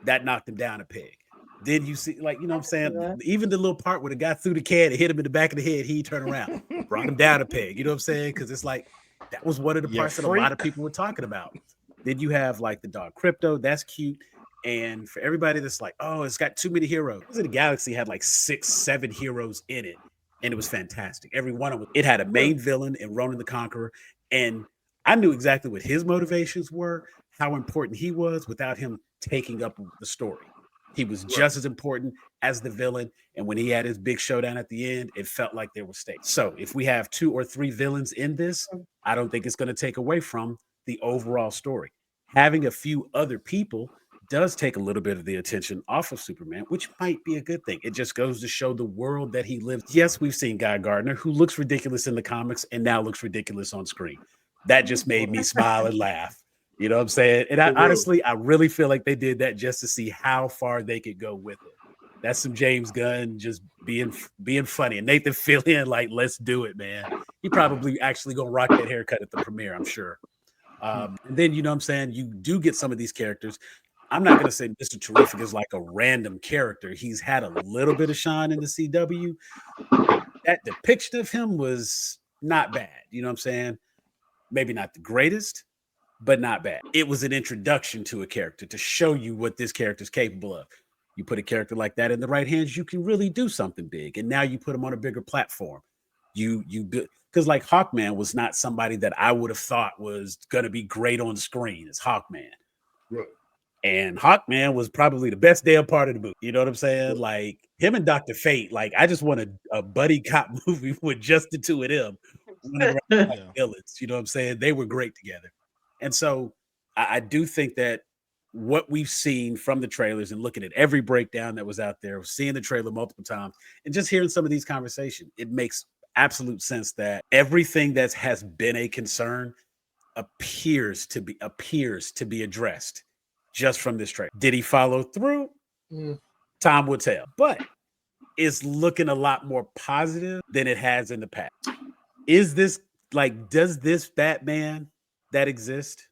That knocked him down a peg. Then you see, like, you know what I'm saying? Even the little part where the guy threw the can and hit him in the back of the head, he turned around, brought him down a peg. You know what I'm saying? Because it's like, that was one of the parts that a lot of people were talking about. Then you have like the dog Crypto. That's cute. And for everybody that's like, oh, it's got too many heroes. The Galaxy had like 6-7 heroes in it. And it was fantastic. Every one of them. It had a main villain in Ronan the Conqueror. And I knew exactly what his motivations were, how important he was without him taking up the story. He was just as important as the villain. And when he had his big showdown at the end, it felt like there were stakes. So if we have 2 or 3 villains in this, I don't think it's going to take away from the overall story. Having a few other people does take a little bit of the attention off of Superman, which might be a good thing. It just goes to show the world that he lives. Yes, we've seen Guy Gardner, who looks ridiculous in the comics and now looks ridiculous on screen. That just made me smile and laugh. You know what I'm saying? And I really feel like they did that just to see how far they could go with it. That's some James Gunn just being funny. And Nathan Fillion, like, let's do it, man. He probably actually gonna rock that haircut at the premiere, I'm sure. And then, you know what I'm saying? You do get some of these characters. I'm not going to say Mr. Terrific is like a random character. He's had a little bit of shine in the CW. That depiction of him was not bad. You know what I'm saying? Maybe not the greatest, but not bad. It was an introduction to a character to show you what this character is capable of. You put a character like that in the right hands, you can really do something big. And now you put him on a bigger platform. Because like Hawkman was not somebody that I would have thought was going to be great on screen as Hawkman. Right. And Hawkman was probably the best damn part of the movie. You know what I'm saying? Like him and Dr. Fate. Like I just want a buddy cop movie with just the two of them running around like villains. You know what I'm saying? They were great together. And so I do think that what we've seen from the trailers and looking at every breakdown that was out there, seeing the trailer multiple times, and just hearing some of these conversations, it makes absolute sense that everything that has been a concern appears to be addressed just from this trailer. Did he follow through? Time will tell. But it's looking a lot more positive than it has in the past. Is this does this Batman that exists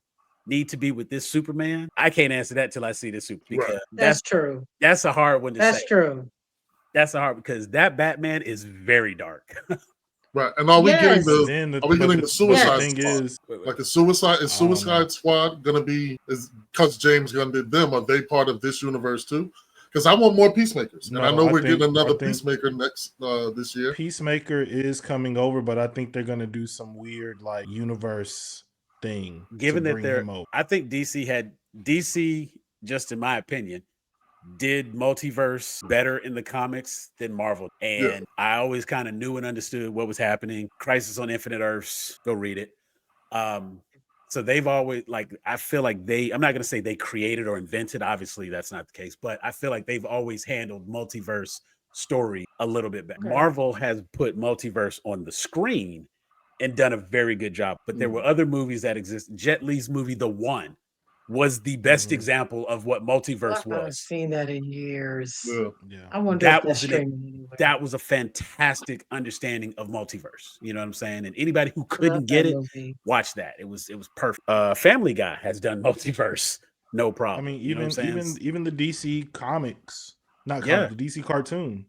need to be with this Superman? I can't answer that till I see this Superman. Because that's true. That's a hard one to say. That's true. That's a hard because that Batman is very dark. Right. And are we getting the Suicide Squad? Like the Suicide Squad gonna be because James Gunn did them, are they part of this universe too? Because I want more Peacemakers. And I know we're getting another Peacemaker next this year. Peacemaker is coming over, but I think they're gonna do some weird like universe thing. Given that I think DC, just in my opinion, did multiverse better in the comics than Marvel. And I always kind of knew and understood what was happening. Crisis on Infinite Earths, go read it. So they've always, I feel like I'm not going to say they created or invented. Obviously, that's not the case. But I feel like they've always handled multiverse story a little bit better. Okay. Marvel has put multiverse on the screen and done a very good job. But there were other movies that exist. Jet Li's movie, The One, was the best example of what multiverse was. I've seen that in years. Yeah. I wonder if that's streaming anyway. That was a fantastic understanding of multiverse. You know what I'm saying? And anybody who couldn't get it, watch that. It was perfect. Family Guy has done multiverse no problem. I mean, even the DC comics, not yeah, comic, the DC cartoon.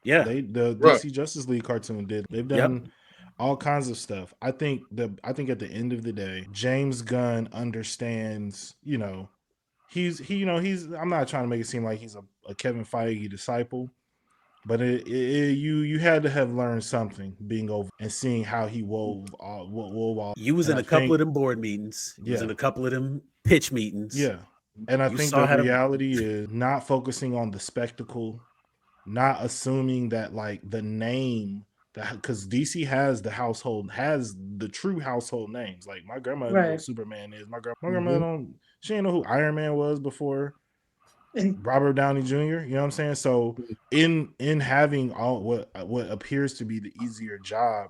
Yeah, the DC Justice League cartoon did. They've done all kinds of stuff. I think at the end of the day, James Gunn understands. He's I'm not trying to make it seem like he's a Kevin Feige disciple, but you had to have learned something being over and seeing how he wove all. You was in a couple of them board meetings. You was in a couple of them pitch meetings. Yeah. And I think the reality is not focusing on the spectacle, not assuming that like the name, because DC has the true household names. Like my grandma knows who Superman is. My grandma she didn't know who Iron Man was before Robert Downey Jr. You know what I'm saying? So in having all what appears to be the easier job,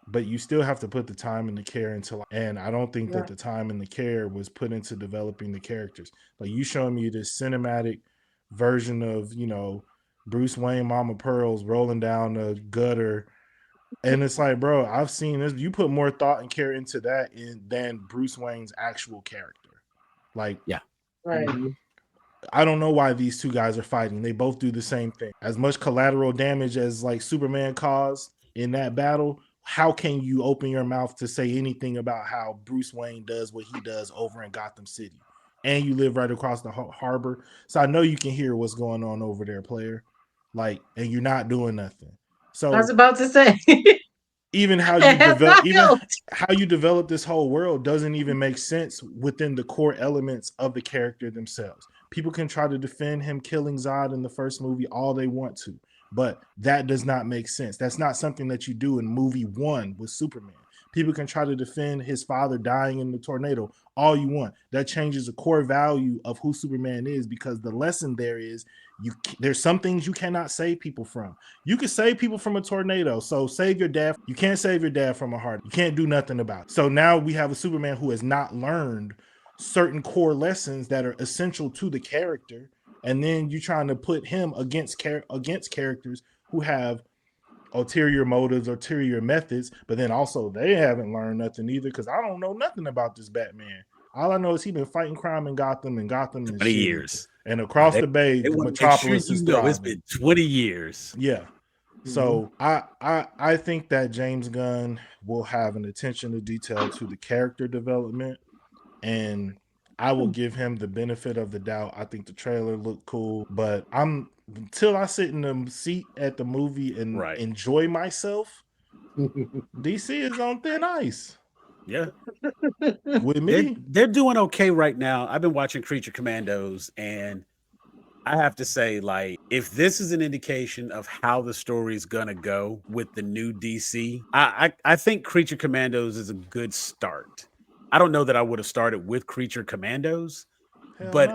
but you still have to put the time and the care into, and I don't think that the time and the care was put into developing the characters. Like you showing me this cinematic version of, Bruce Wayne, Mama Pearl's rolling down the gutter. And it's like, bro, I've seen this. You put more thought and care into that than Bruce Wayne's actual character. Like, yeah. Right. I don't know why these two guys are fighting. They both do the same thing. As much collateral damage as like Superman caused in that battle, how can you open your mouth to say anything about how Bruce Wayne does what he does over in Gotham City? And you live right across the harbor. So I know you can hear what's going on over there, player. Like, and you're not doing nothing. So I was about to say even how you develop this whole world doesn't even make sense within the core elements of the character themselves. People can try to defend him killing Zod in the first movie all they want to, but that does not make sense. That's not something that you do in movie 1 with Superman. People can try to defend his father dying in the tornado all you want. That changes the core value of who Superman is, because the lesson there is there's some things you cannot save people from. You can save people from a tornado. So save your dad. You can't save your dad from a heart. You can't do nothing about it. So now we have a Superman who has not learned certain core lessons that are essential to the character. And then you're trying to put him against characters who have ulterior motives, ulterior methods, but then also they haven't learned nothing either, because I don't know nothing about this Batman. All I know is he's been fighting crime in Gotham and 20 years. And across the bay, Metropolis is thriving. It's been 20 years. Yeah. So I think that James Gunn will have an attention to detail to the character development, and I will give him the benefit of the doubt. I think the trailer looked cool, but until I sit in the seat at the movie and enjoy myself, DC is on thin ice. Yeah. With me. They're doing okay right now. I've been watching Creature Commandos, and I have to say, like, if this is an indication of how the story is gonna go with the new DC, I think Creature Commandos is a good start. I don't know that I would have started with Creature Commandos, but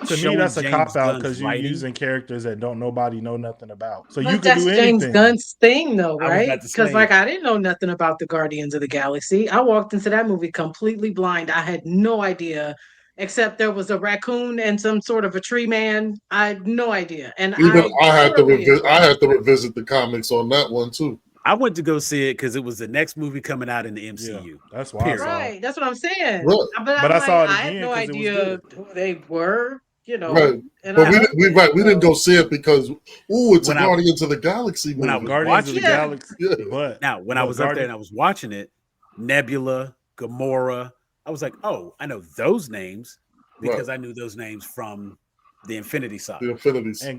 to me that's a cop out, because you're using characters that nobody know nothing about. So but you can do anything. James Gunn's thing, though, right? Because I didn't know nothing about the Guardians of the Galaxy. I walked into that movie completely blind. I had no idea, except there was a raccoon and some sort of a tree man. I had no idea, and I had to revisit the comics on that one too. I went to go see it because it was the next movie coming out in the MCU. Yeah, that's why. Right, that's what I'm saying. Right. But I saw it again. I had no idea who they were. Right. And but we didn't go see it because it's a Guardians of the Galaxy movie. When I was Guardians of the Galaxy, but now when I was up there and I was watching it, Nebula, Gamora, I was like, oh, I know those names because I knew those names from the Infinity Saga.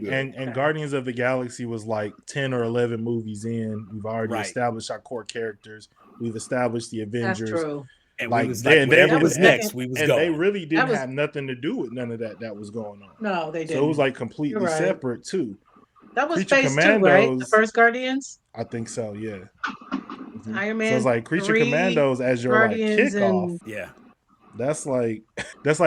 And Guardians of the Galaxy was like 10 or 11 movies in. We've already established our core characters. We've established the Avengers. That's true. And whatever was next, we was going. They really didn't have nothing to do with none of that was going on. No, they didn't. So it was like completely separate too. That was phase 2, right? The first Guardians? I think so, yeah. Iron Man. So it's like Creature Commandos as your kickoff. Yeah. That's like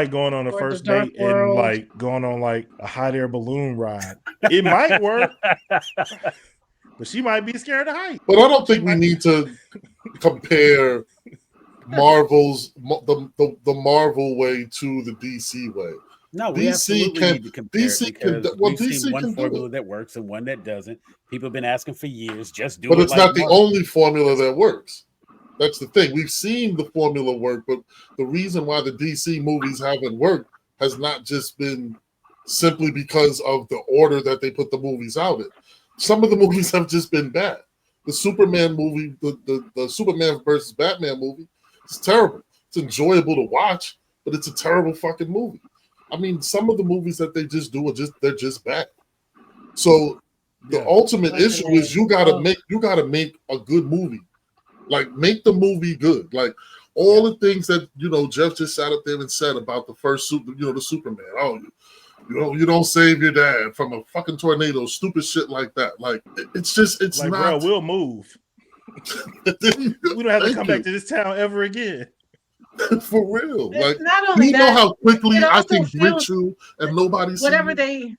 going on a first date and like going on like a hot air balloon ride. It might work, but she might be scared of height. But I don't think we need to compare the Marvel way to the DC way. No, we absolutely need to compare we've seen one formula that works and one that doesn't. People have been asking for years, just do it. But it's not the only formula that works. That's the thing. We've seen the formula work, but the reason why the DC movies haven't worked has not just been simply because of the order that they put the movies out in. Some of the movies have just been bad. The Superman movie, the Superman versus Batman movie, it's terrible. It's enjoyable to watch, but it's a terrible fucking movie. I mean, some of the movies that they just do they're just bad. So the ultimate issue is you gotta make a good movie. Like, make the movie good. Like, all the things that Jeff just sat up there and said about the first the Superman. Oh, you don't save your dad from a fucking tornado, stupid shit like that. Like, it's like, not. Bro, we'll move. We don't have to come back to this town ever again. For real. It's like, not only you that, know how quickly I can feels, grit you and nobody sees whatever you? they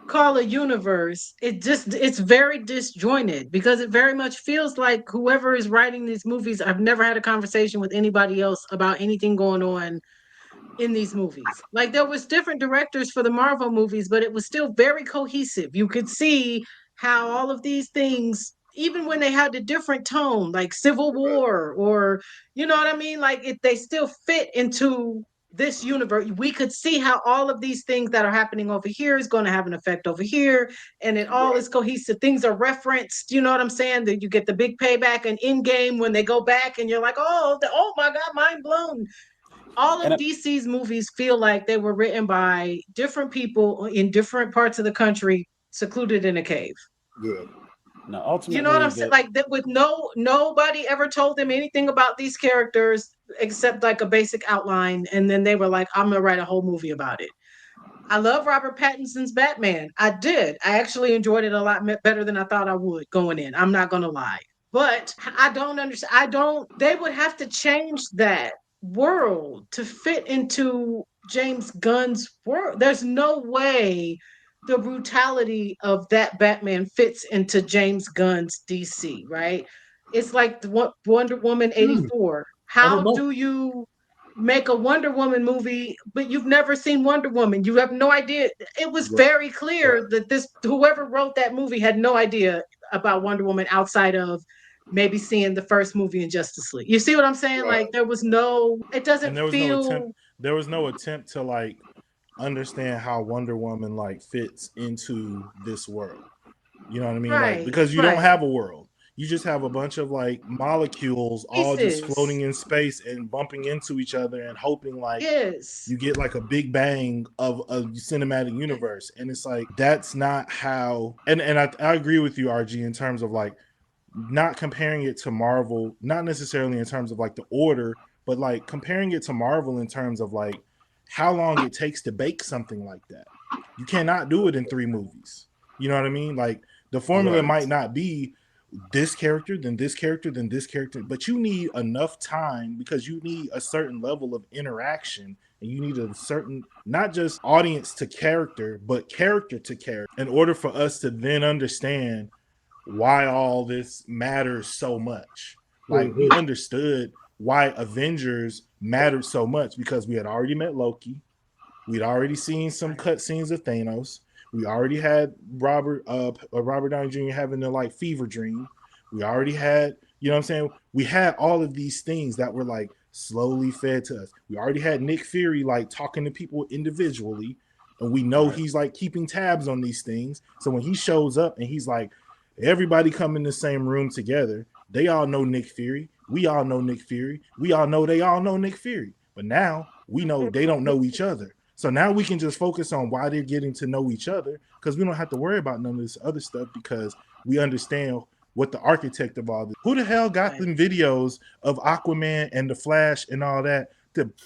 call a universe, it's very disjointed, because it very much feels like whoever is writing these movies, I've never had a conversation with anybody else about anything going on in these movies. Like, there was different directors for the Marvel movies, but it was still very cohesive. You could see how all of these things, even when they had a different tone, like Civil War, or you know what I mean, like they still fit into this universe. We could see how all of these things that are happening over here is going to have an effect over here, and it all is cohesive. Things are referenced, you know what I'm saying? That you get the big payback and in game when they go back, and you're like, oh my god, mind blown. All of DC's movies feel like they were written by different people in different parts of the country, secluded in a cave. Yeah. No, ultimately, you know what I'm saying? Like that, with nobody ever told them anything about these characters except like a basic outline, and then they were like, "I'm gonna write a whole movie about it." I love Robert Pattinson's Batman. I did. I actually enjoyed it a lot better than I thought I would going in. I'm not gonna lie. But I don't understand. They would have to change that world to fit into James Gunn's world. There's no way the brutality of that Batman fits into James Gunn's DC, right? It's like the Wonder Woman 84. How do you make a Wonder Woman movie, but you've never seen Wonder Woman? You have no idea. It was very clear that whoever wrote that movie had no idea about Wonder Woman outside of maybe seeing the first movie in Justice League. You see what I'm saying? Like, there was no, it doesn't feel. There was no attempt to like understand how Wonder Woman like fits into this world. You know what I mean? Right, like, because you don't have a world. You just have a bunch of like molecules all just floating in space and bumping into each other and hoping like you get like a big bang of a cinematic universe. And it's like, that's not how, and I agree with you, RG, in terms of like not comparing it to Marvel, not necessarily in terms of like the order, but like comparing it to Marvel in terms of like how long it takes to bake something like that. You cannot do it in 3 movies. You know what I mean? Like, the formula might not be this character, then this character, then this character, but you need enough time because you need a certain level of interaction, and you need a certain, not just audience to character, but character to character, in order for us to then understand why all this matters so much. Like, we understood why Avengers mattered so much because we had already met Loki. We'd already seen some cut scenes of Thanos. We already had Robert Downey Jr. having the like fever dream. We already had, you know what I'm saying? We had all of these things that were like slowly fed to us. We already had Nick Fury like talking to people individually, and we know he's like keeping tabs on these things. So when he shows up and he's like, everybody come in the same room together, they all know Nick Fury. We all know Nick Fury. We all know they all know Nick Fury. But now we know they don't know each other. So now we can just focus on why they're getting to know each other, because we don't have to worry about none of this other stuff because we understand what the architect of all this. Who the hell got them videos of Aquaman and the Flash and all that?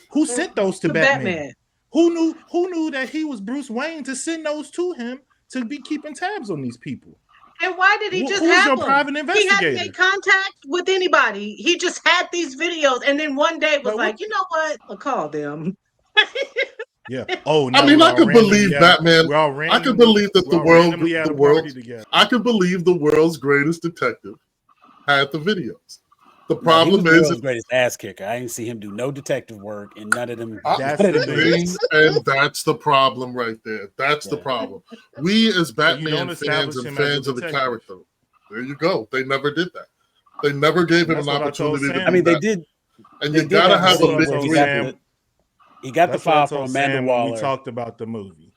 Who sent those to Batman? Who knew that he was Bruce Wayne to send those to him to be keeping tabs on these people? And why did he just have them? Private investigator? He hadn't made contact with anybody. He just had these videos, and then one day was like, you know what? I'll call them. Yeah. Oh, I mean, I could believe Batman. I could believe that I could believe the world's greatest detective had the videos. The problem is, the world's greatest ass kicker. I didn't see him do no detective work, and none of them. That's the thing, and that's the problem right there. That's the problem. We as Batman fans and fans of the character, there you go. They never did that. They never gave him an opportunity to. I mean, they did. And you gotta have a big dream. He got the file from Amanda Waller. When we talked about the movie,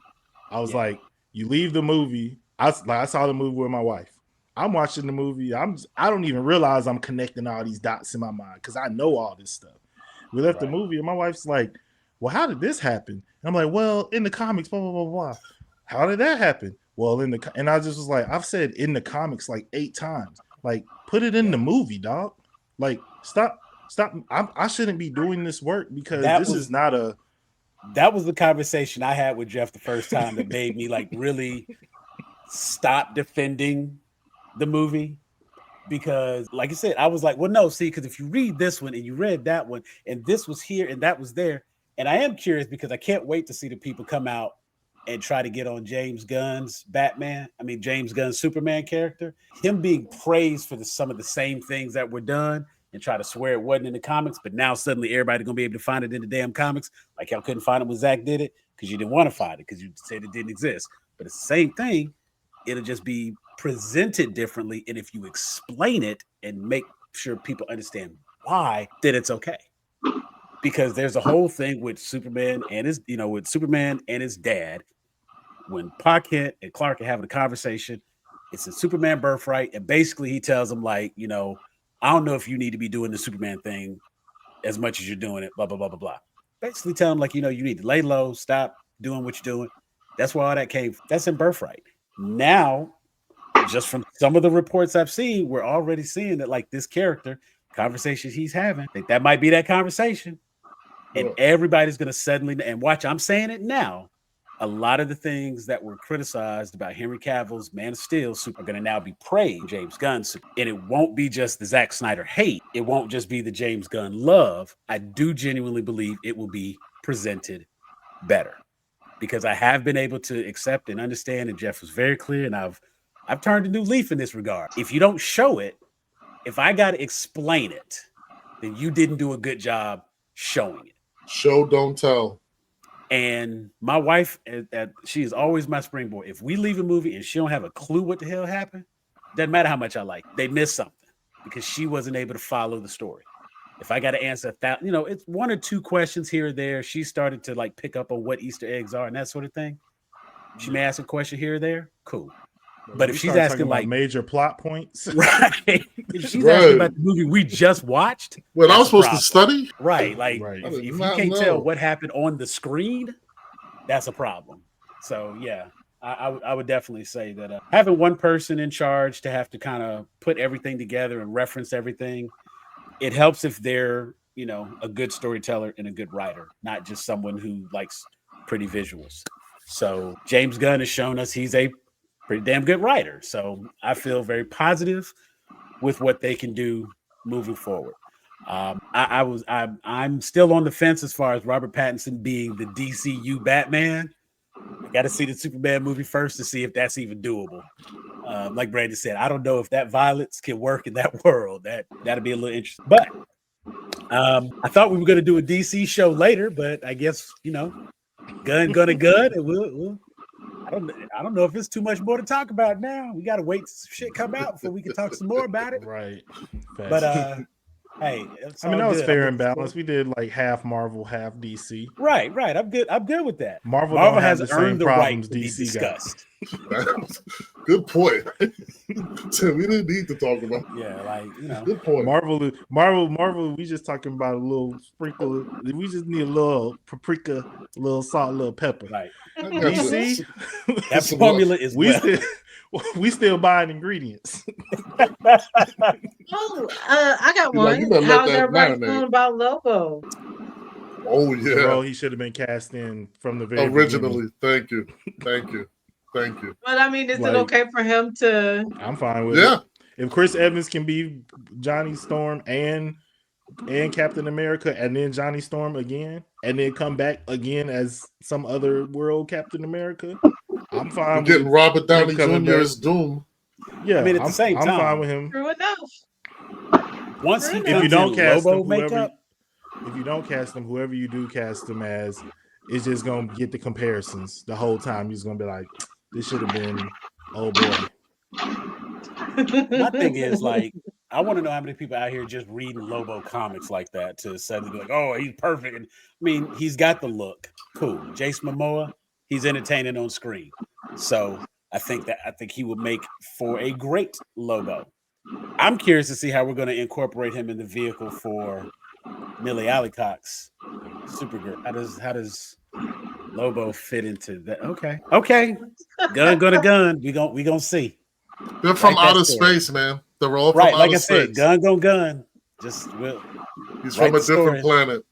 I was like, "You leave the movie." I saw the movie with my wife. I'm watching the movie. I don't even realize I'm connecting all these dots in my mind because I know all this stuff. We left the movie, and my wife's like, "Well, how did this happen?" And I'm like, "Well, in the comics, blah blah blah blah. How did that happen?" Well, and I just was like, "I've said in the comics like 8 times. Like, put it in the movie, dog. Like, stop. I shouldn't be doing this work because is not a." That was the conversation I had with Jeff the first time that made me like really stop defending the movie. Because, like I said, I was like, well, no, see, because if you read this one and you read that one, and this was here and that was there, and I am curious because I can't wait to see the people come out and try to get on James Gunn's James Gunn's Superman character, him being praised for some of the same things that were done and try to swear it wasn't in the comics, but now suddenly everybody's going to be able to find it in the damn comics, like y'all couldn't find it when Zach did it because you didn't want to find it because you said it didn't exist. But it's the same thing. It'll just be presented differently, and if you explain it and make sure people understand why, then it's okay. Because there's a whole thing with Superman and his dad. When Pa Kent and Clark are having a conversation, it's a Superman birthright, and basically he tells him like, I don't know if you need to be doing the Superman thing as much as you're doing it, blah blah blah blah blah. Basically tell him like, you need to lay low, stop doing what you're doing. That's where all that came from. That's in birthright. Now, just from some of the reports I've seen, we're already seeing that like this character conversations he's having, I think that might be that conversation. And everybody's going to suddenly, and watch, I'm saying it now, a lot of the things that were criticized about Henry Cavill's Man of Steel are going to now be praised James Gunn. And it won't be just the Zack Snyder hate. It won't just be the James Gunn love. I do genuinely believe it will be presented better. Because I have been able to accept and understand, and Jeff was very clear, and I've turned a new leaf in this regard. If you don't show it, if I got to explain it, then you didn't do a good job showing it. Show, don't tell. And my wife, she is always my springboard. If we leave a movie and she don't have a clue what the hell happened, doesn't matter how much I like, they missed something because she wasn't able to follow the story. If I got to answer that, it's 1 or 2 questions here or there. She started to like pick up on what Easter eggs are and that sort of thing. She may ask a question here or there. Cool. But if she's asking like major plot points, right? If she's asking about the movie we just watched, what I was supposed to study, right? Like if you can't tell what happened on the screen, that's a problem. So yeah, I would definitely say that having one person in charge to have to kind of put everything together and reference everything, it helps if they're a good storyteller and a good writer, not just someone who likes pretty visuals. So James Gunn has shown us he's a pretty damn good writer. So I feel very positive with what they can do moving forward. I'm still on the fence as far as Robert Pattinson being the DCU Batman. I got to see the Superman movie first to see if that's even doable. Like Brandon said, I don't know if that violence can work in that world. That'd be a little interesting. But I thought we were going to do a DC show later, but I guess gun, and we'll. I don't know if it's too much more to talk about now. We got to wait till shit come out before we can talk some more about it. Right. But hey, that was fair and balanced. We did like half Marvel, half DC. Right. I'm good with that. Marvel has the earned the right to be DC discussed. Good point. So we didn't need to talk about. Yeah, Good point. Marvel. We just talking about a little sprinkle. We just need a little paprika, a little salt, a little pepper. Right. DC, that formula is we still buying ingredients. I got one. How's everybody feeling about Lobo? Oh yeah, bro, he should have been cast in from the very originally. Beginning. Thank you. But I mean, is it okay for him to? I'm fine with it. If Chris Evans can be Johnny Storm and Captain America, and then Johnny Storm again, and then come back again as some other world Captain America, I'm fine. Getting Robert Downey Jr. as Doom. Yeah, I mean, at the same time, I'm fine with him. True enough. Once he if you don't cast Lobo him, if you don't cast him, whoever you do cast him as, is just gonna get the comparisons the whole time. He's gonna be like, "This should have been, oh boy." My thing is like, I want to know how many people out here just reading Lobo comics like that to suddenly be like, oh, he's perfect. And I mean, he's got the look. Cool. Jason Momoa, he's entertaining on screen. So I think he would make for a great Lobo. I'm curious to see how we're going to incorporate him in the vehicle for Millie Allicock's Supergirl. How does Lobo fit into that? Okay. Gun. We gonna see. They're from outer space, man. They're all from outer space. Like I said, gun. He's from a different planet.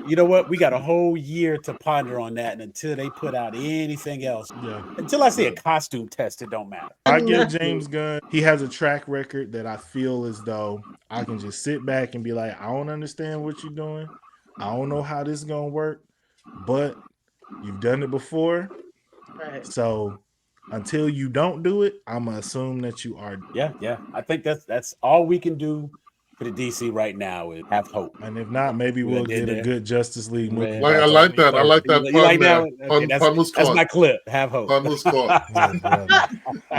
You know what? We got a whole year to ponder on that, and until they put out anything else, until I see a costume test, it don't matter. I give James Gunn, he has a track record that I feel as though I can just sit back and be like, I don't understand what you're doing. I don't know how this is gonna work, but you've done it before. Right. So until you don't do it, I'm gonna assume that you are. Yeah. I think that's all we can do for the DC right now is have hope. And if not, maybe we'll get a good Justice League movie. I like that. I like that. You like that one? Okay, that's my clip. Have hope. Pun was caught.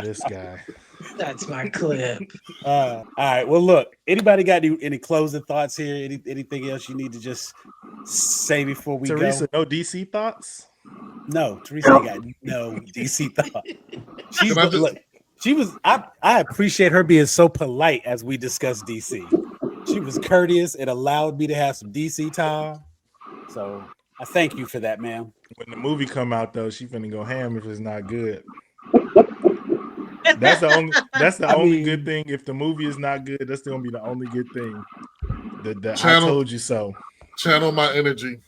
This guy. That's my clip. All right. Well, look. Anybody got any closing thoughts here? Anything else you need to just say before we Teresa, go? no DC thoughts? No, Teresa got no DC thought. I appreciate her being so polite as we discuss DC. She was courteous. It allowed me to have some DC time. So I thank you for that, ma'am. When the movie come out, though, she finna go ham if it's not good. That's the only good thing. If the movie is not good, that's gonna be the only good thing. I told you so. Channel my energy.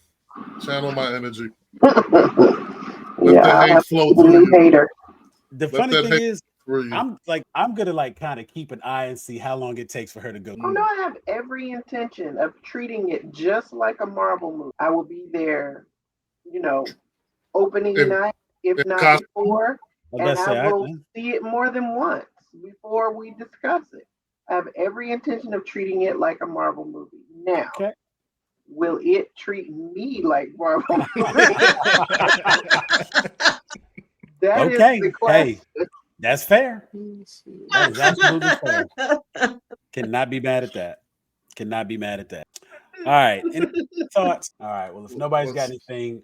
Yeah, the hate flow through you. Hater. The funny thing is, I'm gonna kind of keep an eye and see how long it takes for her to go. Oh no, I have every intention of treating it just like a Marvel movie. I will be there, opening night, if not before, and I will see it more than once before we discuss it. I have every intention of treating it like a Marvel movie. Now, will it treat me like Marvel movie? That is the question. Hey, that's fair. That is absolutely fair. Cannot be mad at that. All right. Any thoughts? All right. Well, if nobody's got anything,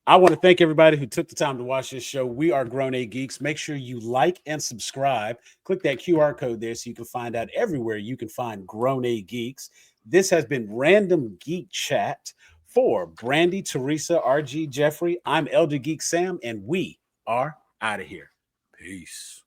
I want to thank everybody who took the time to watch this show. We are Grown A Geeks. Make sure you like and subscribe. Click that QR code there so you can find out everywhere you can find Grown A Geeks. This has been Random Geek Chat for Brandy, Teresa, RG, Jeffrey. I'm Elder Geek Sam, and we are out of here. Peace.